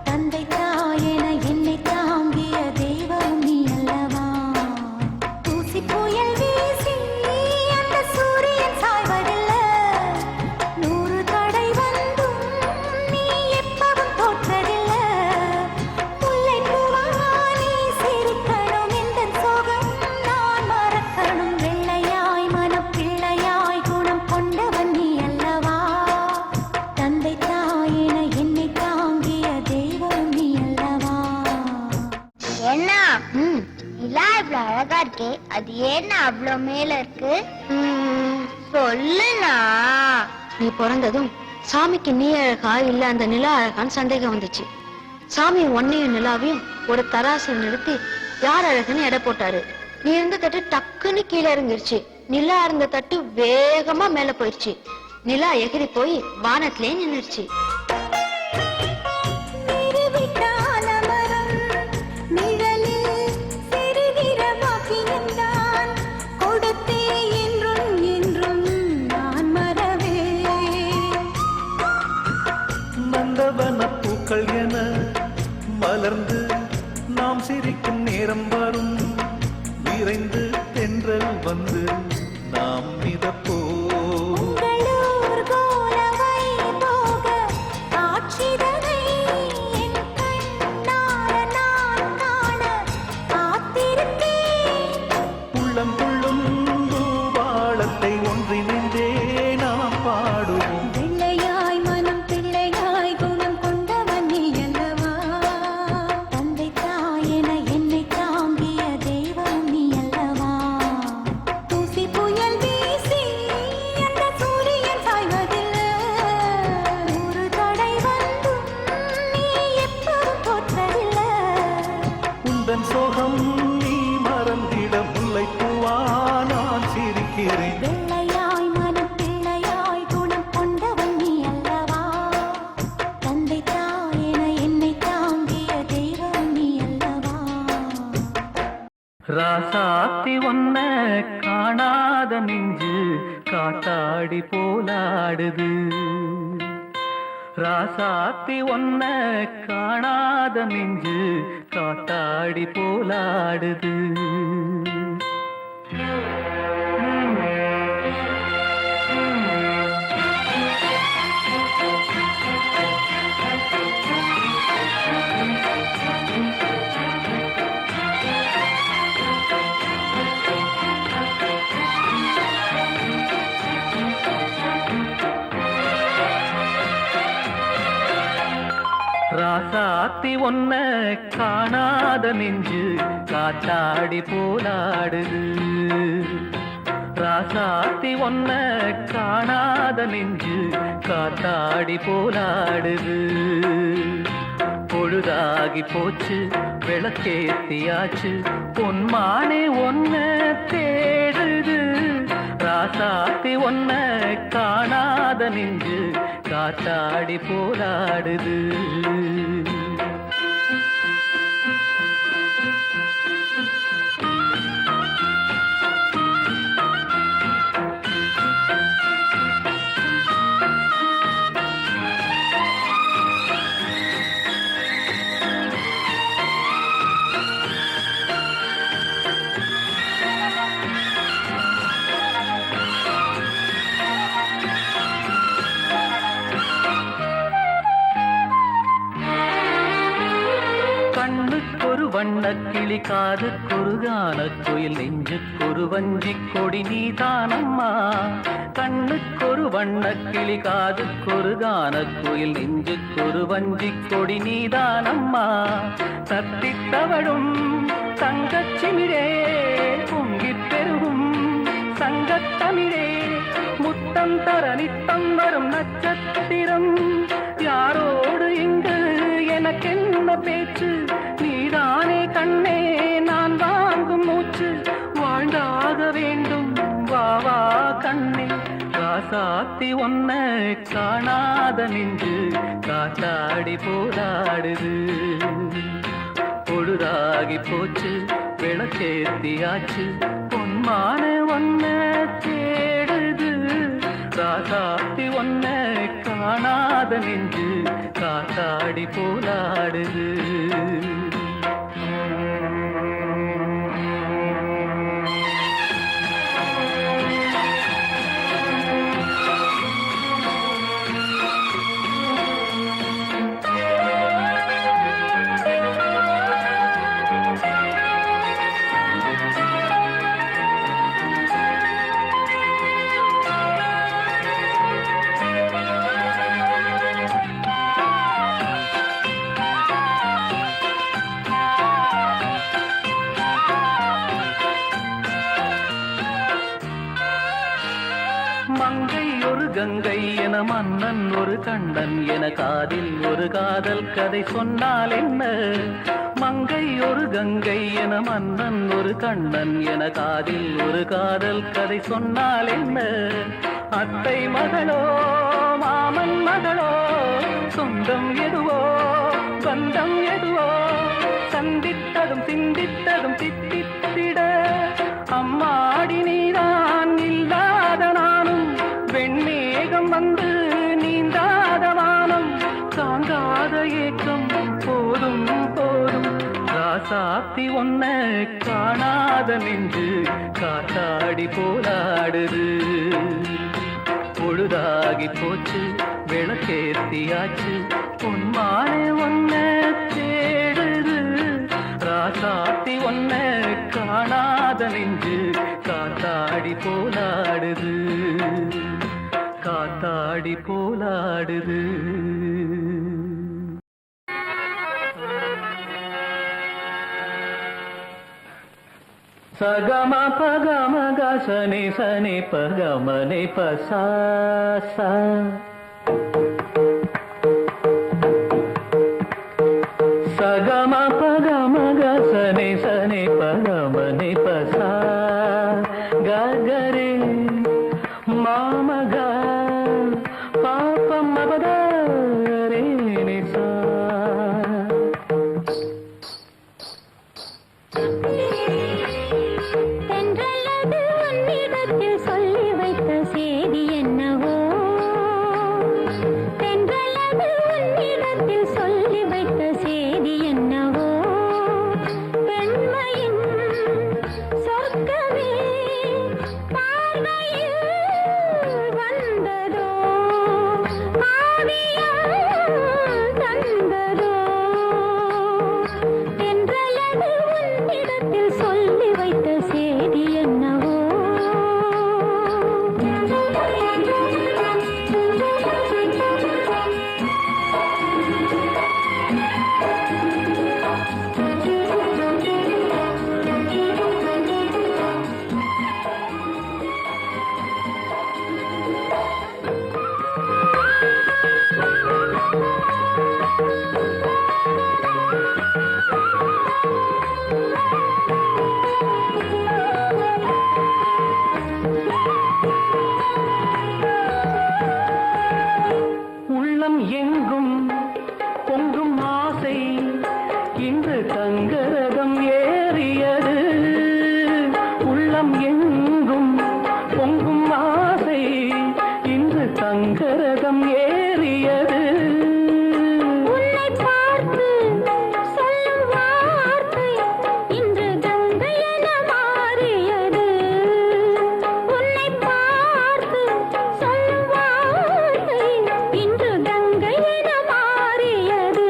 தந்தை தாயென என்னை தாங்கிய தெய்வம் நீ அல்லவா. தூசி புயல் வீசி அந்த சூரியன் சாய்வதில்லை. 100 தடை வந்தும் நீ எப்பவும் தோற்றதில்லை. முல்லை பூவா நீ சிரிக்கணும் எந்த சோகம் அழகா இருக்கே, அது ஏன்னா அவ்வளவு மேல இருக்கு? சொல்லுனா. நீ பிறந்ததும் சாமிக்கு நீ அழகா இல்ல அந்த நிலா அழகான்னு சந்தேகம் வந்துச்சு. சாமி ஒன்னையும் நிலாவையும் ஒரு தராசில் நிறுத்தி யார் அழகுன்னு எடை போட்டாரு. நீ இருந்த தட்டு டக்குன்னு கீழே இறங்கிருச்சு. நிலா இருந்த தட்டு வேகமா மேல போயிடுச்சு. நிலா எகிரி போய் வானத்திலே நின்னுடுச்சு. பூக்கள் என மலர்ந்து நாம் சிரிக்கும் நேரம் வரும். விரைந்து தென்றல் வந்து நாம் மிதப்போ. உள்ளம் துள்ளும் பூபாளத்தை ஒன்றிணைந்தே நாம் பாடுவோம். சோகம் நீ மறந்திட முல்லை பூவா நான் சிரிக்கிறேன். வெள்ளையாய் மனம் பிள்ளையாய் குணம் கொண்டவன் நீ அல்லவா? தந்தை தாயென என்னை தாங்கிய தெய்வம் நீ அல்லவா? ராசாத்தி ஒன்ன காணாத நெஞ்சு காத்தாடி போலாடுது. ராசாத்தி ஒன்ன காணாத நெஞ்சு காத்தாடி போலாடுது. ராசாத்தி ஒன்ன காணாத நெஞ்சு காத்தாடி போலாடுது. ராசாத்தி ஒன்ன காணாத நெஞ்சு காத்தாடி போலாடுது. பொழுதாகி போச்சு விளக்கேத்தியாச்சு பொன்மானே ஒன்ன தேடுது. ராசாத்தி ஒன்ன காணாத நெஞ்சு காத்தாடி போராடுது. கண்ணுக்கொரு வண்ணக்கிளி காதுக்கொரு கானக்குயில் நெஞ்சுக்கொரு வஞ்சிக் கொடி நீதானம்மா. கண்ணுக்கொரு வண்ணக்கிளி காதுக்கொரு கானக்குயில் நெஞ்சுக்கொரு வஞ்சிக் கொடி நீதானம்மா. தத்தித்தவழும் தங்கச்சிமிழே பொங்கிப் பெருகும் சங்கத்தமிழே முத்தம் தர நித்தம் வரும் நட்சத்திரம். யாரோடு இங்கு எனக்கென்ன பேச்சு? நீதானே கண்ணே நான் வாங்கும் மூச்சு. வாழ்ந்தாக வேண்டும் வா வா கண்ணே. ராசாத்தி ஒன்ன காணாத நெஞ்சு காத்தாடி போராடுது. பொழுதாகி போச்சு விளக்கேத்தியாச்சு பொன்மான ஒன்ன தேடுது. ராசாத்தி ஒன்ன காணாத நெஞ்சு காத்தாடி போலாடுது. கங்கை என மன்னன் ஒரு கண்ணன் என காதில் ஒரு காதல் கதை சொன்னால் என்ன? மங்கை ஒரு கங்கை என மன்னன் ஒரு கண்ணன் என காதில் ஒரு காதல் கதை சொன்னால் என்ன? அத்தை மகளோ மாமன் மகளோ, சொந்தம் எதுவோ பந்தம் எதுவோ, சந்தித்ததும் சிந்தித்ததும் தித்தித்திட அம்மாடி நீதான் இல்லாத நானும், வெண்மேகம் வந்து நீந்தாத வானம், தாங்காத ஏக்கம் போதும் போதும், ராசாத்தி ஒன்ன காணாத நெஞ்சு காத்தாடி போலாடுது. பொழுதாகி போச்சு விளக்கேத்தியாச்சு, பொன்மானே ஒன்ன தேடுது. ராசாத்தி ஒன்ன காணாத நெஞ்சு காத்தாடி போலாடுது, காத்தாடி போலாடுது. சகம பகம கசனி சனி பகமனி பசா சா. சகம பகம கசனி சனி பகமனி பசா ககரி மாமக பாபம் மபதரே நிசா. தென்றல்லது உன்னிடத்தில் சொல்லி வைத்த செய்தி என்னவோ, தென்றல்லது உன்னிடத்தில் சொல்லி வைத்த செய்தி என்னவோ, பெண்மையின் சொர்க்கமே பார்வையில் வந்ததோ, ஆவியால் தந்ததோ, தென்றல்லது உன்னிடத்தில் சொல்லி வைத்த செய்தி என்னவோ. உள்ளம் எங்கும் பொங்கும் ஆசை இன்று தங்கரதம் ஏறியது. உள்ளம் எங்கும் பொங்கும் ஆசை இன்று தங்கரதம் ஏறியது. உன்னை பார்த்து சொல்லும் வார்த்தை இன்று கங்கை என மாறியது. உன்னை பார்த்து சொல்லும் வார்த்தை இன்று கங்கை என மாறியது.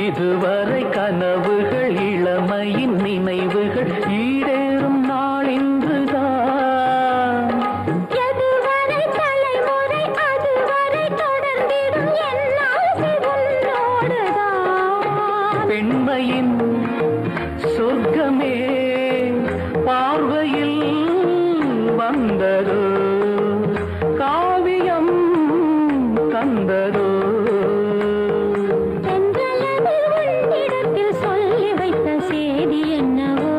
இதுவரை கனவுகள் இளமையின் நினைவுகள் ஈடேறும் நாள் இன்றுதான். எதுவரை தலைமுறை அதுவரை தொடர்ந்திடும் என் ஆசை உன்னோடுதான். பெண்மையின் சொர்க்கமே பார்வையில் வந்ததோ, காவியம் தந்ததோ. தென்றல்லது உன்னிடத்தில் சொல்லி வைத்த செய்தி என்னவோ.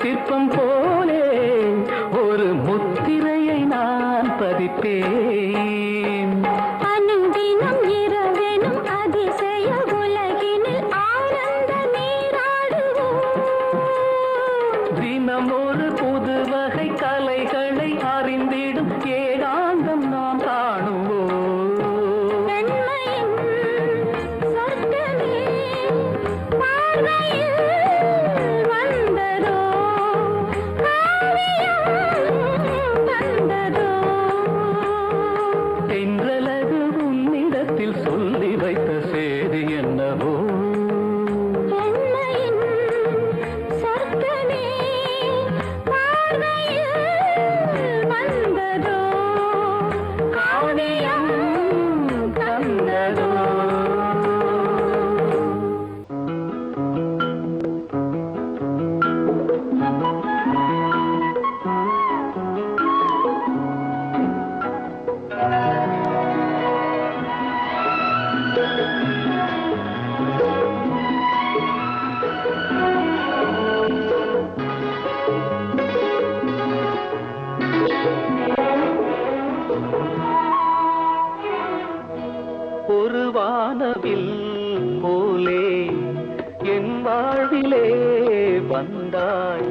சிற்பம் போலே ஒரு முத்திரையை நான் பதிப்பேன். அனுதினம் இரவெனும் அதிசய உலகினில் ஆனந்த நீராடுவோம். தினம் ஒரு புது வகை கலைகளை அறிந்திடும் ஏகாந்தம் நாம் காணுவோம். பெண்மையின் சொர்க்கமே பார்வையில் வந்ததோ, காவியம் தந்ததோ. தென்றலது உன்னிடத்தில் சொல்லி வைத்த செய்தி என்னவோ. பெண்மையின் சொர்க்கமே பார்வையில் வந்ததோ, காவியம் தந்ததோ. ஒரு வானவில் போலே என் வாழ்விலே வந்தாய்.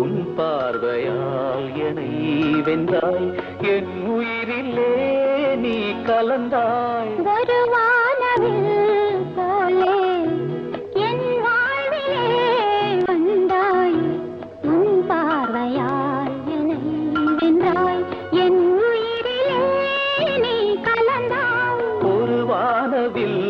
உன் பார்வையால் என்னை வென்றாய். என் உயிரிலே நீ கலந்தாய். ஒரு வானவில் போலே என் வாழ்விலே வந்தாய். உன் பார்வையால் என்னை வென்றாய். என் உயிரிலே நீ கலந்தாய். ஒரு வானவில்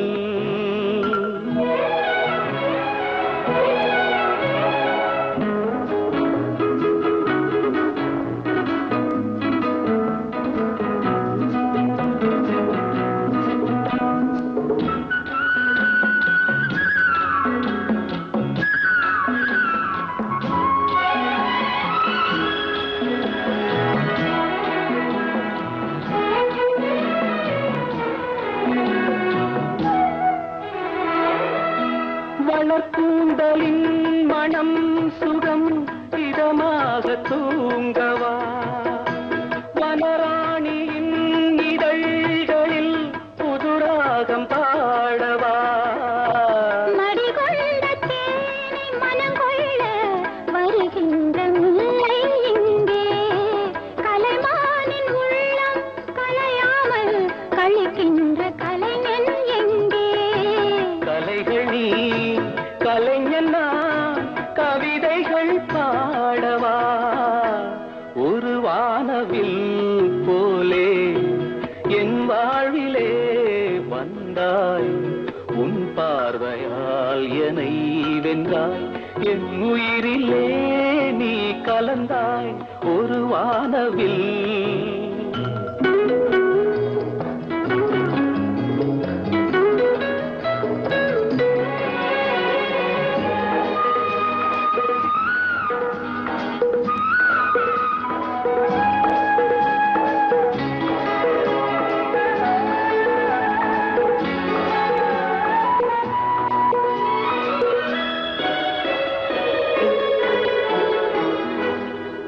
வளர்க்கூந்தலின் மனம் சுகம் இதமாக தூங்கவா. வனராணியின் இதழ்களில் புதுராகம் பாடவா. மடிகொண்ட தேனை மனம் கொள்ள வருகின்ற முல்லை இங்கே. கலைமானின் உள்ளம் கலையாமல் கழிக்கின்ற கலைஞன் எங்கே. கலைகள் நீ கலைஞன் நான் கவிதைகள் பாடவா. ஒரு வானவில் போலே என் வாழ்விலே வந்தாய். உன் பார்வையால் என்னை வென்றாய். என் உயிரிலே நீ கலந்தாய். ஒரு வானவில்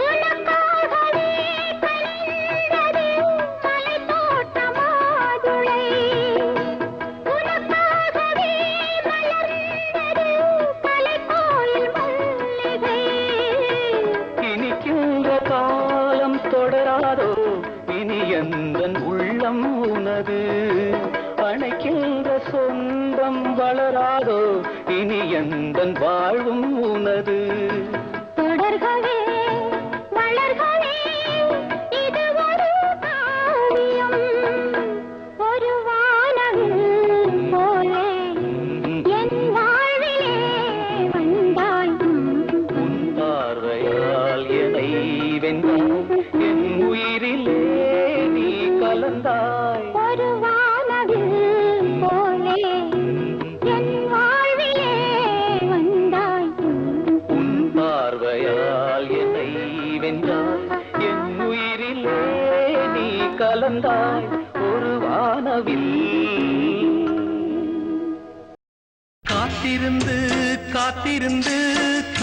உனக்காகவே கனிந்தது மலைத்தோட்ட மாதுளை. உனக்காகவே மலர்ந்தது கலைக்கோயில் மல்லிகை. இனிக்கின்ற காலம் தொடராதோ. இனி எந்தன் உள்ளம் உனது. அணைக்கின்ற சொந்தம் வளராதோ. இனி எந்தன் வாழ்வும் உனது. தொடர்கவே வளர்கவே இது ஒரு காவியம். ஒரு வானவில் போலே என் வாழ்விலே வந்தாய். உன் பார்வையால் என்னை வென்றாய். என் உயிரிலே நீ கலந்தாய். ஒரு வானவில் போலே என் வாழ்விலே வந்தாய். உன் பார்வையால் என்னை வென்றாய். என் உயிரிலே நீ கலந்தாய். ஒரு வானவில் காத்திருந்து காத்திருந்து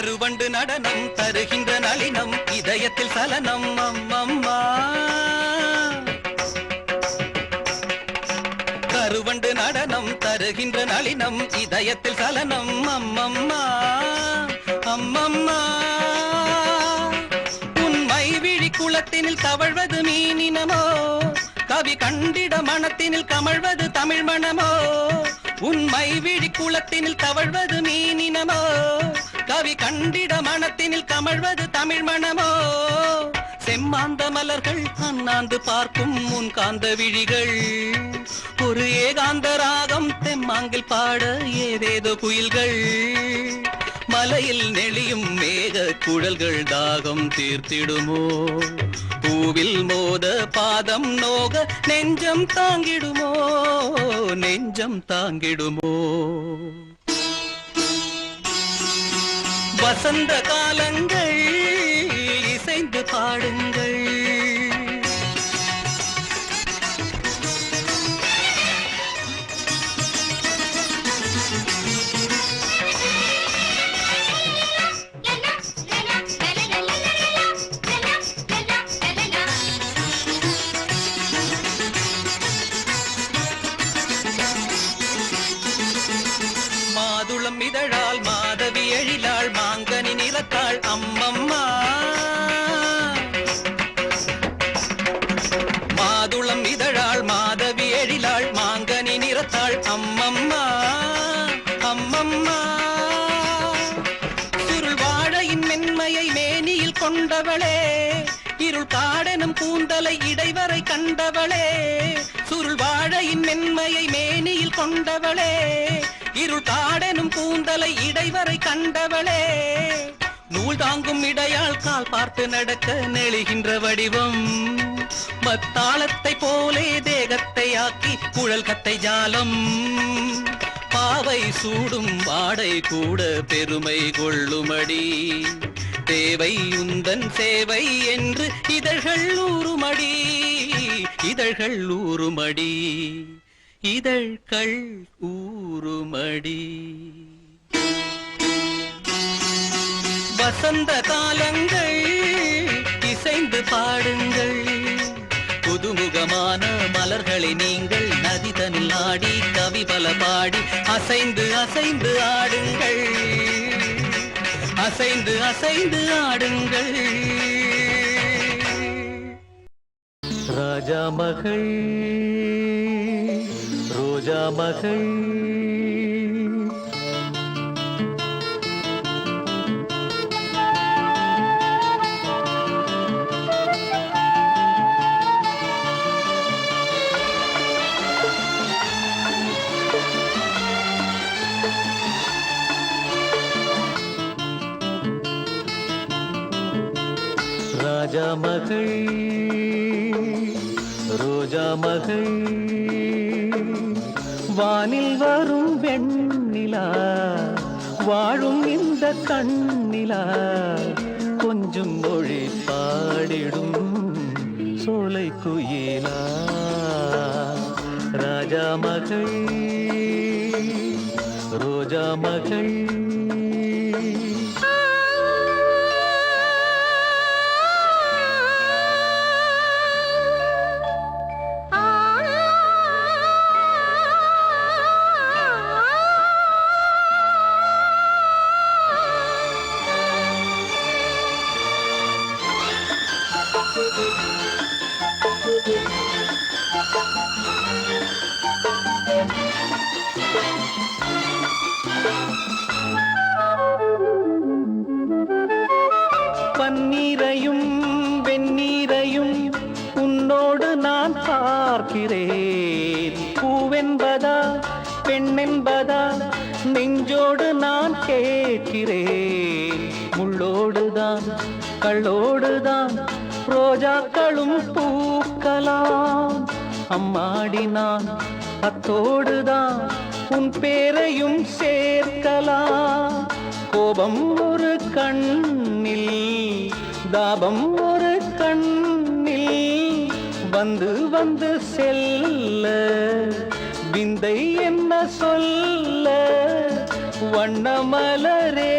கருவண்டு நடனம் தருகின்ற நளினம் இதயத்தில் சலனம் அம்மம்மா கருவண்டு நடனம் தருகின்ற நளினம் இதயத்தில் சலனம் அம்மம்மா அம்மம்மா உன்மை விழி குளத்தினில் தவழ்வது மீனினமோ கவி கண்டிட மனத்தினில் கமழ்வது தமிழ் மணமோ உன்மை விழி குளத்தினில் தவழ்வது மீனினமோ கவி கண்டிட மனத்தினில் கமழ்வது தமிழ் மணமோ செம்மாந்த மலர்கள் அண்ணாந்து பார்க்கும் முன் காந்த விழிகள் ஒரு ஏகாந்த ராகம் தெம்மாங்கில் பாட ஏதேதோ குயில்கள் மலையில் நெளியும் மேக குழல்கள் தாகம் தீர்த்திடுமோ பூவில் மோத பாதம் நோக நெஞ்சம் தாங்கிடுமோ நெஞ்சம் தாங்கிடுமோ வசந்த காலங்கள் இசைந்து பாடுங்கள் மாதுளம் இதழால் மாதவி எழிலாள் மாங்கனி நிறத்தாள் அம்மம்மா மாதுளம் இதழாள் மாதவி எழிலாள் மாங்கனி நிறத்தாள் அம்மம்மா அம்மம்மா சுருள் வாழையின் மென்மையை மேனியில் கொண்டவளே இருள் காடெனும் கூந்தலை இடைவரை கண்டவளே சுருள் வாழையின் மென்மையை மேனியில் கொண்டவளே இருள் காடெனும் கூந்தலை இடைவரை கண்டவளே நூல் தாங்கும் இடையால் கால் பார்த்து நடக்க நெளிகின்ற வடிவம் மத்தாளத்தை போலே தேகத்தை ஆக்கி குழல் கத்தை ஜாலம் பாவை சூடும் வாடை கூட பெருமை கொள்ளுமடி தேவை உந்தன் சேவை என்று இதழ்கள் ஊறுமடி இதழ்கள் ஊறுமடி இதழ்கள் ஊறுமடி வசந்த காலங்கள் இசைந்து பாடுங்கள் புதுமுகமான மலர்களை நீங்கள் நதிதனில் ஆடி கவி பல பாடி அசைந்து அசைந்து ஆடுங்கள் அசைந்து அசைந்து ஆடுங்கள் ராஜா மகள் ரோஜா மகள் ராஜா மகள் ரோஜா மகள் வானில் வரும் வெண்ணிலா வாழும் இந்த கண்ணிலா கொஞ்சம் மொழி பாடிடும் சோலை குயிலா ராஜா மகள் ரோஜா மகள் பன்னீரையும் வெந்நீரையும் உன்னோடு நான் பார்க்கிறேன் பூவென்பதா பெண்ணென்பதா நெஞ்சோடு நான் கேட்கிறேன் முள்ளோடுதான் கள்ளோடுதான் ரோஜாக்களும் பூக்கலாம் அம்மாடி நான் அத்தோடுதான் உன் பேரையும் சேர்க்கலாம் கோபம் ஒரு கண்ணில் தாபம் ஒரு கண்ணில் வந்து வந்து செல்ல விந்தை என்ன சொல்ல வண்ணமலரே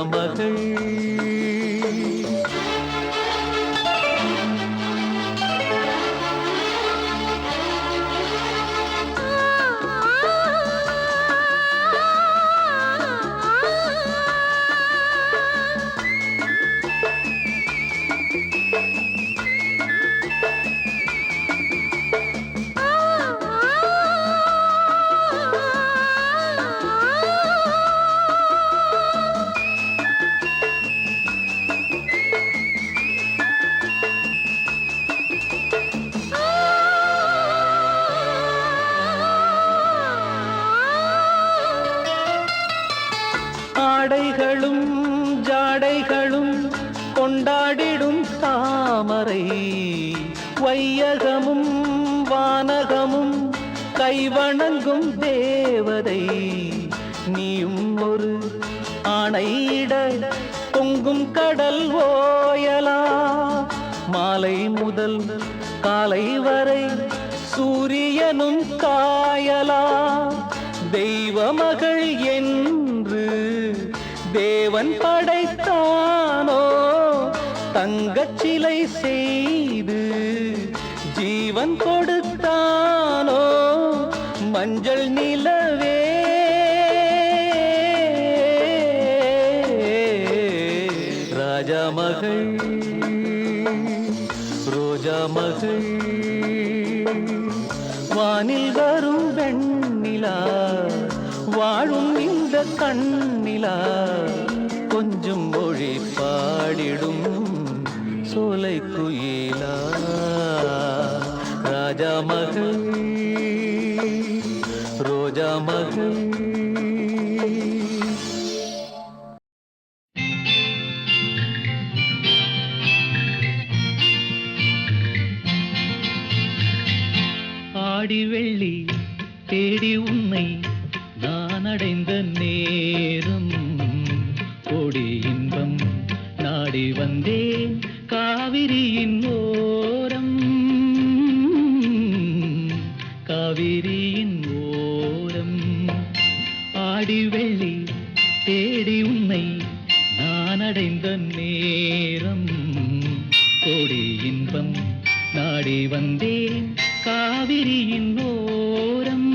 மகள் ஆடைகளும் ஜாடைகளும் கொண்டாடிடும் தாமரை வையகமும் வானகமும் கைவணங்கும் தேவதை நீயும் ஒரு ஆணையிட பொங்கும் கடல் ஓயலா மாலை முதல் காலை வரை சூரியனும் காயலா தெய்வ மகள் என்று தேவன் படைத்தானோ தங்கச் சிலை செய்து ஜீவன் கொடுத்தானோ மஞ்சள் நிலவே ராஜா மகள் ரோஜா மகள் வானில் வரும் வெண்ணிலா வாழும் இந்த கண்ணிலா கொஞ்சம் மொழி பாடிடும் சோலை குயிலா ராஜா மகள் ரோஜா மகள் ஆடி வெள்ளி தேடி உன்னை நான் அடைந்த நேரம் கோடி இன்பம் நாடி வந்தேன் காவிரியின் ஓரம் காவிரியின் ஓரம் ஆடி வெள்ளி தேடி உன்னை நான் அடைந்த நேரம் கோடி இன்பம் நாடி வந்தேன் காவிரியின் ஓரம்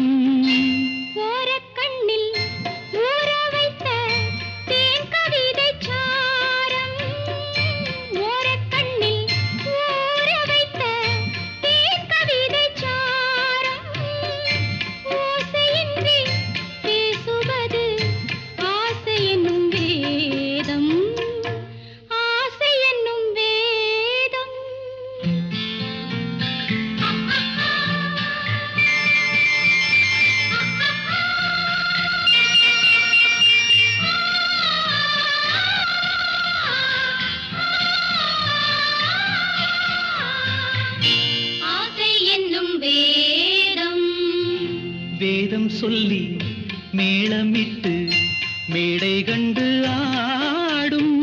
ஓரக்கண்ணில் ஊற வைத்த தேன் கவிதை சாரம் ஓரக்கண்ணில் ஊற வைத்த தேன் கவிதை சாரம் ஓசையின்றி பேசுவது ஆசை என்னும் வேதம் ஆசை என்னும் வேதம் ஆசை என்னும் வேதம் வேதம் சொல்லி மேளமிட்டு மேடை கண்டு ஆடும்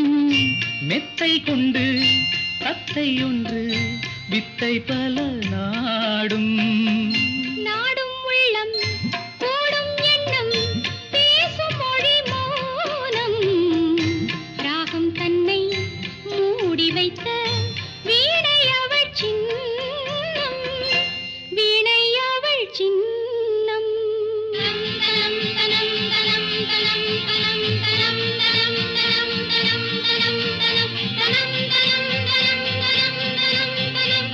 மெத்தை கொண்டு தத்தை ஒன்று வித்தை பல நாடும் நாடும் உள்ளம் கூடும் எண்ணம் பேசும் மொழி மௌனம் ராகம் தன்னை மூடி வைத்த வீணை அவள் சின்னம் வீணை அவள் சின்னம் தனம் தனம் தனம் தனம் தனம் தனம் தனம் தனம் தனம் தனம் தனம் தனம் தனம் தனம் தனம் தனம்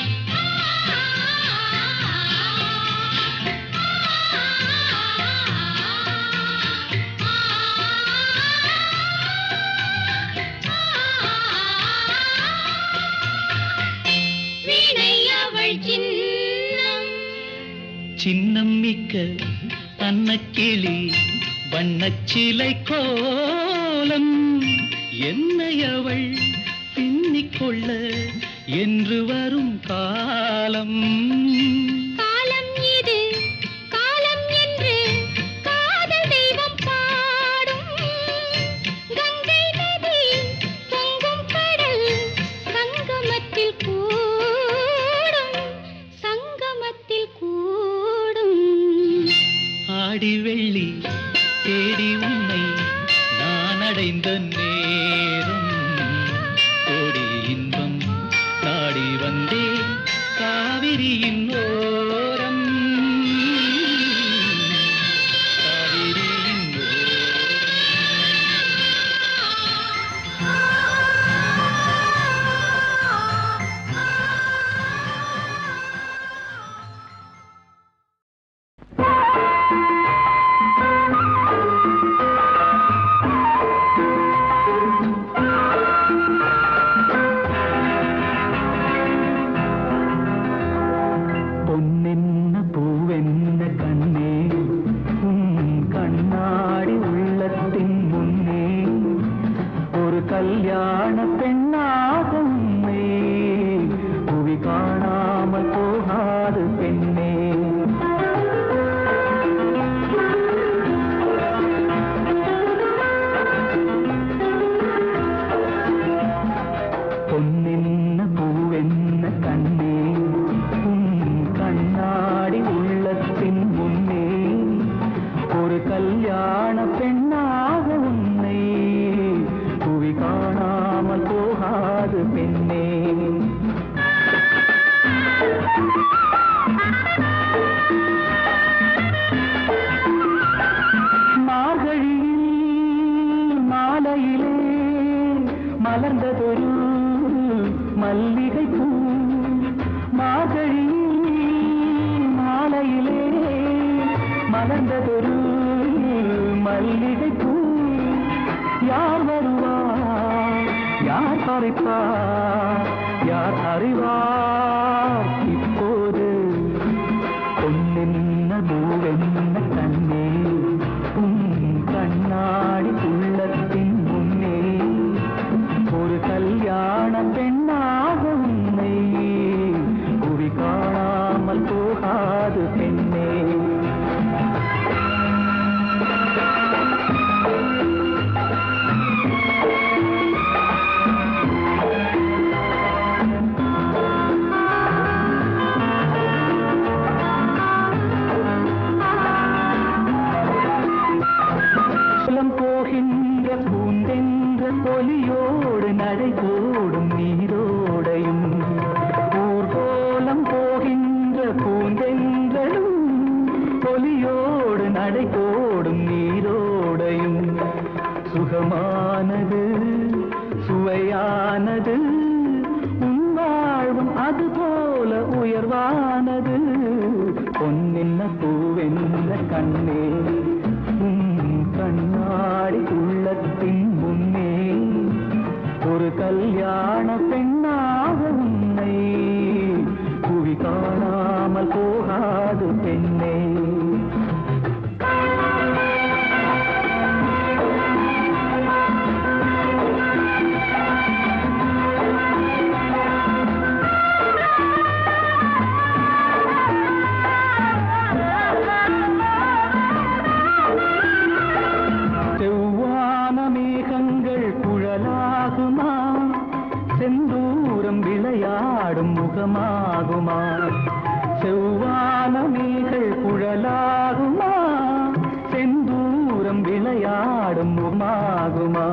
வீணை அவள் சின்னம் சின்னம் மிக்க அன்னக்கிளி வண்ணச்சிலை கோலம் என்னை அவள் பின்னிக்கொள்ள என்று வரும் காலம் காலம் இது காலம் என்று காதல் தெய்வம் பாடும் கங்கை நதி பொங்கும் கடல் சங்கமத்தில் கூடும் சங்கமத்தில் கூடும் ஆடி வெள்ளி தேடி உன்னை நான் அடைந்த நேரம் காவிரியின் ஓரம் காவிரியின் பொன்னென்ன பூவென்ன கண்ணே கண்ணாடி உள்ளத்தின் முன்னே ஒரு கல்யாண பெண்ணாக உன்னை புவி காணாமல் போகாது பெண்ணே பொன்னென்ன பூவென்ன கண்ணே கண்ணாடி உள்ளத்தின் முன்னே ஒரு கல்யாண பெண்ணாக உன்னை புவி காணாமல் போகாது பெண்ணே மார்கழியில் மாலையிலே மலர்ந்ததொரு மல்லிகை பூ மார்கழியில் மாலையிலே மலர்ந்ததொரு மல்லிகை பூ யார் வருவார் யார் பறிப்பார் யார் அறிவார் இப்போது பொன்னென்ன பூவென்ன கண்ணே கண்ணாடி உள்ளத்தின் முன்னே ஒரு கல்யாண பெண்ணாக உன்னை புவி காணாமல் போகாது பெண்ணே போகின்ற பூந்தென்ற பொலியோடு நடை போடும் நீரோடையும் ஊர்கோலம் போகின்ற பூந்தென்றலும் பொலியோடு நடை போடும் நீரோடையும் சுகமானது சுவையானது உன் வாழ்வும் அதுபோல உயர்வானது பொன்னென்ன பூவென்ன கண்ணே கண்ணாடி உள்ளத்தின் முன்னே ஒரு கல்யாண பெண்ணாக உன்னை புவி காணாமல் போகாது பெண்ணே செந்தூரம் விளையாடும் முகமாகுமா செவ்வான மீகள் குழலாகுமா செந்தூரம் விளையாடும் முகமாகுமா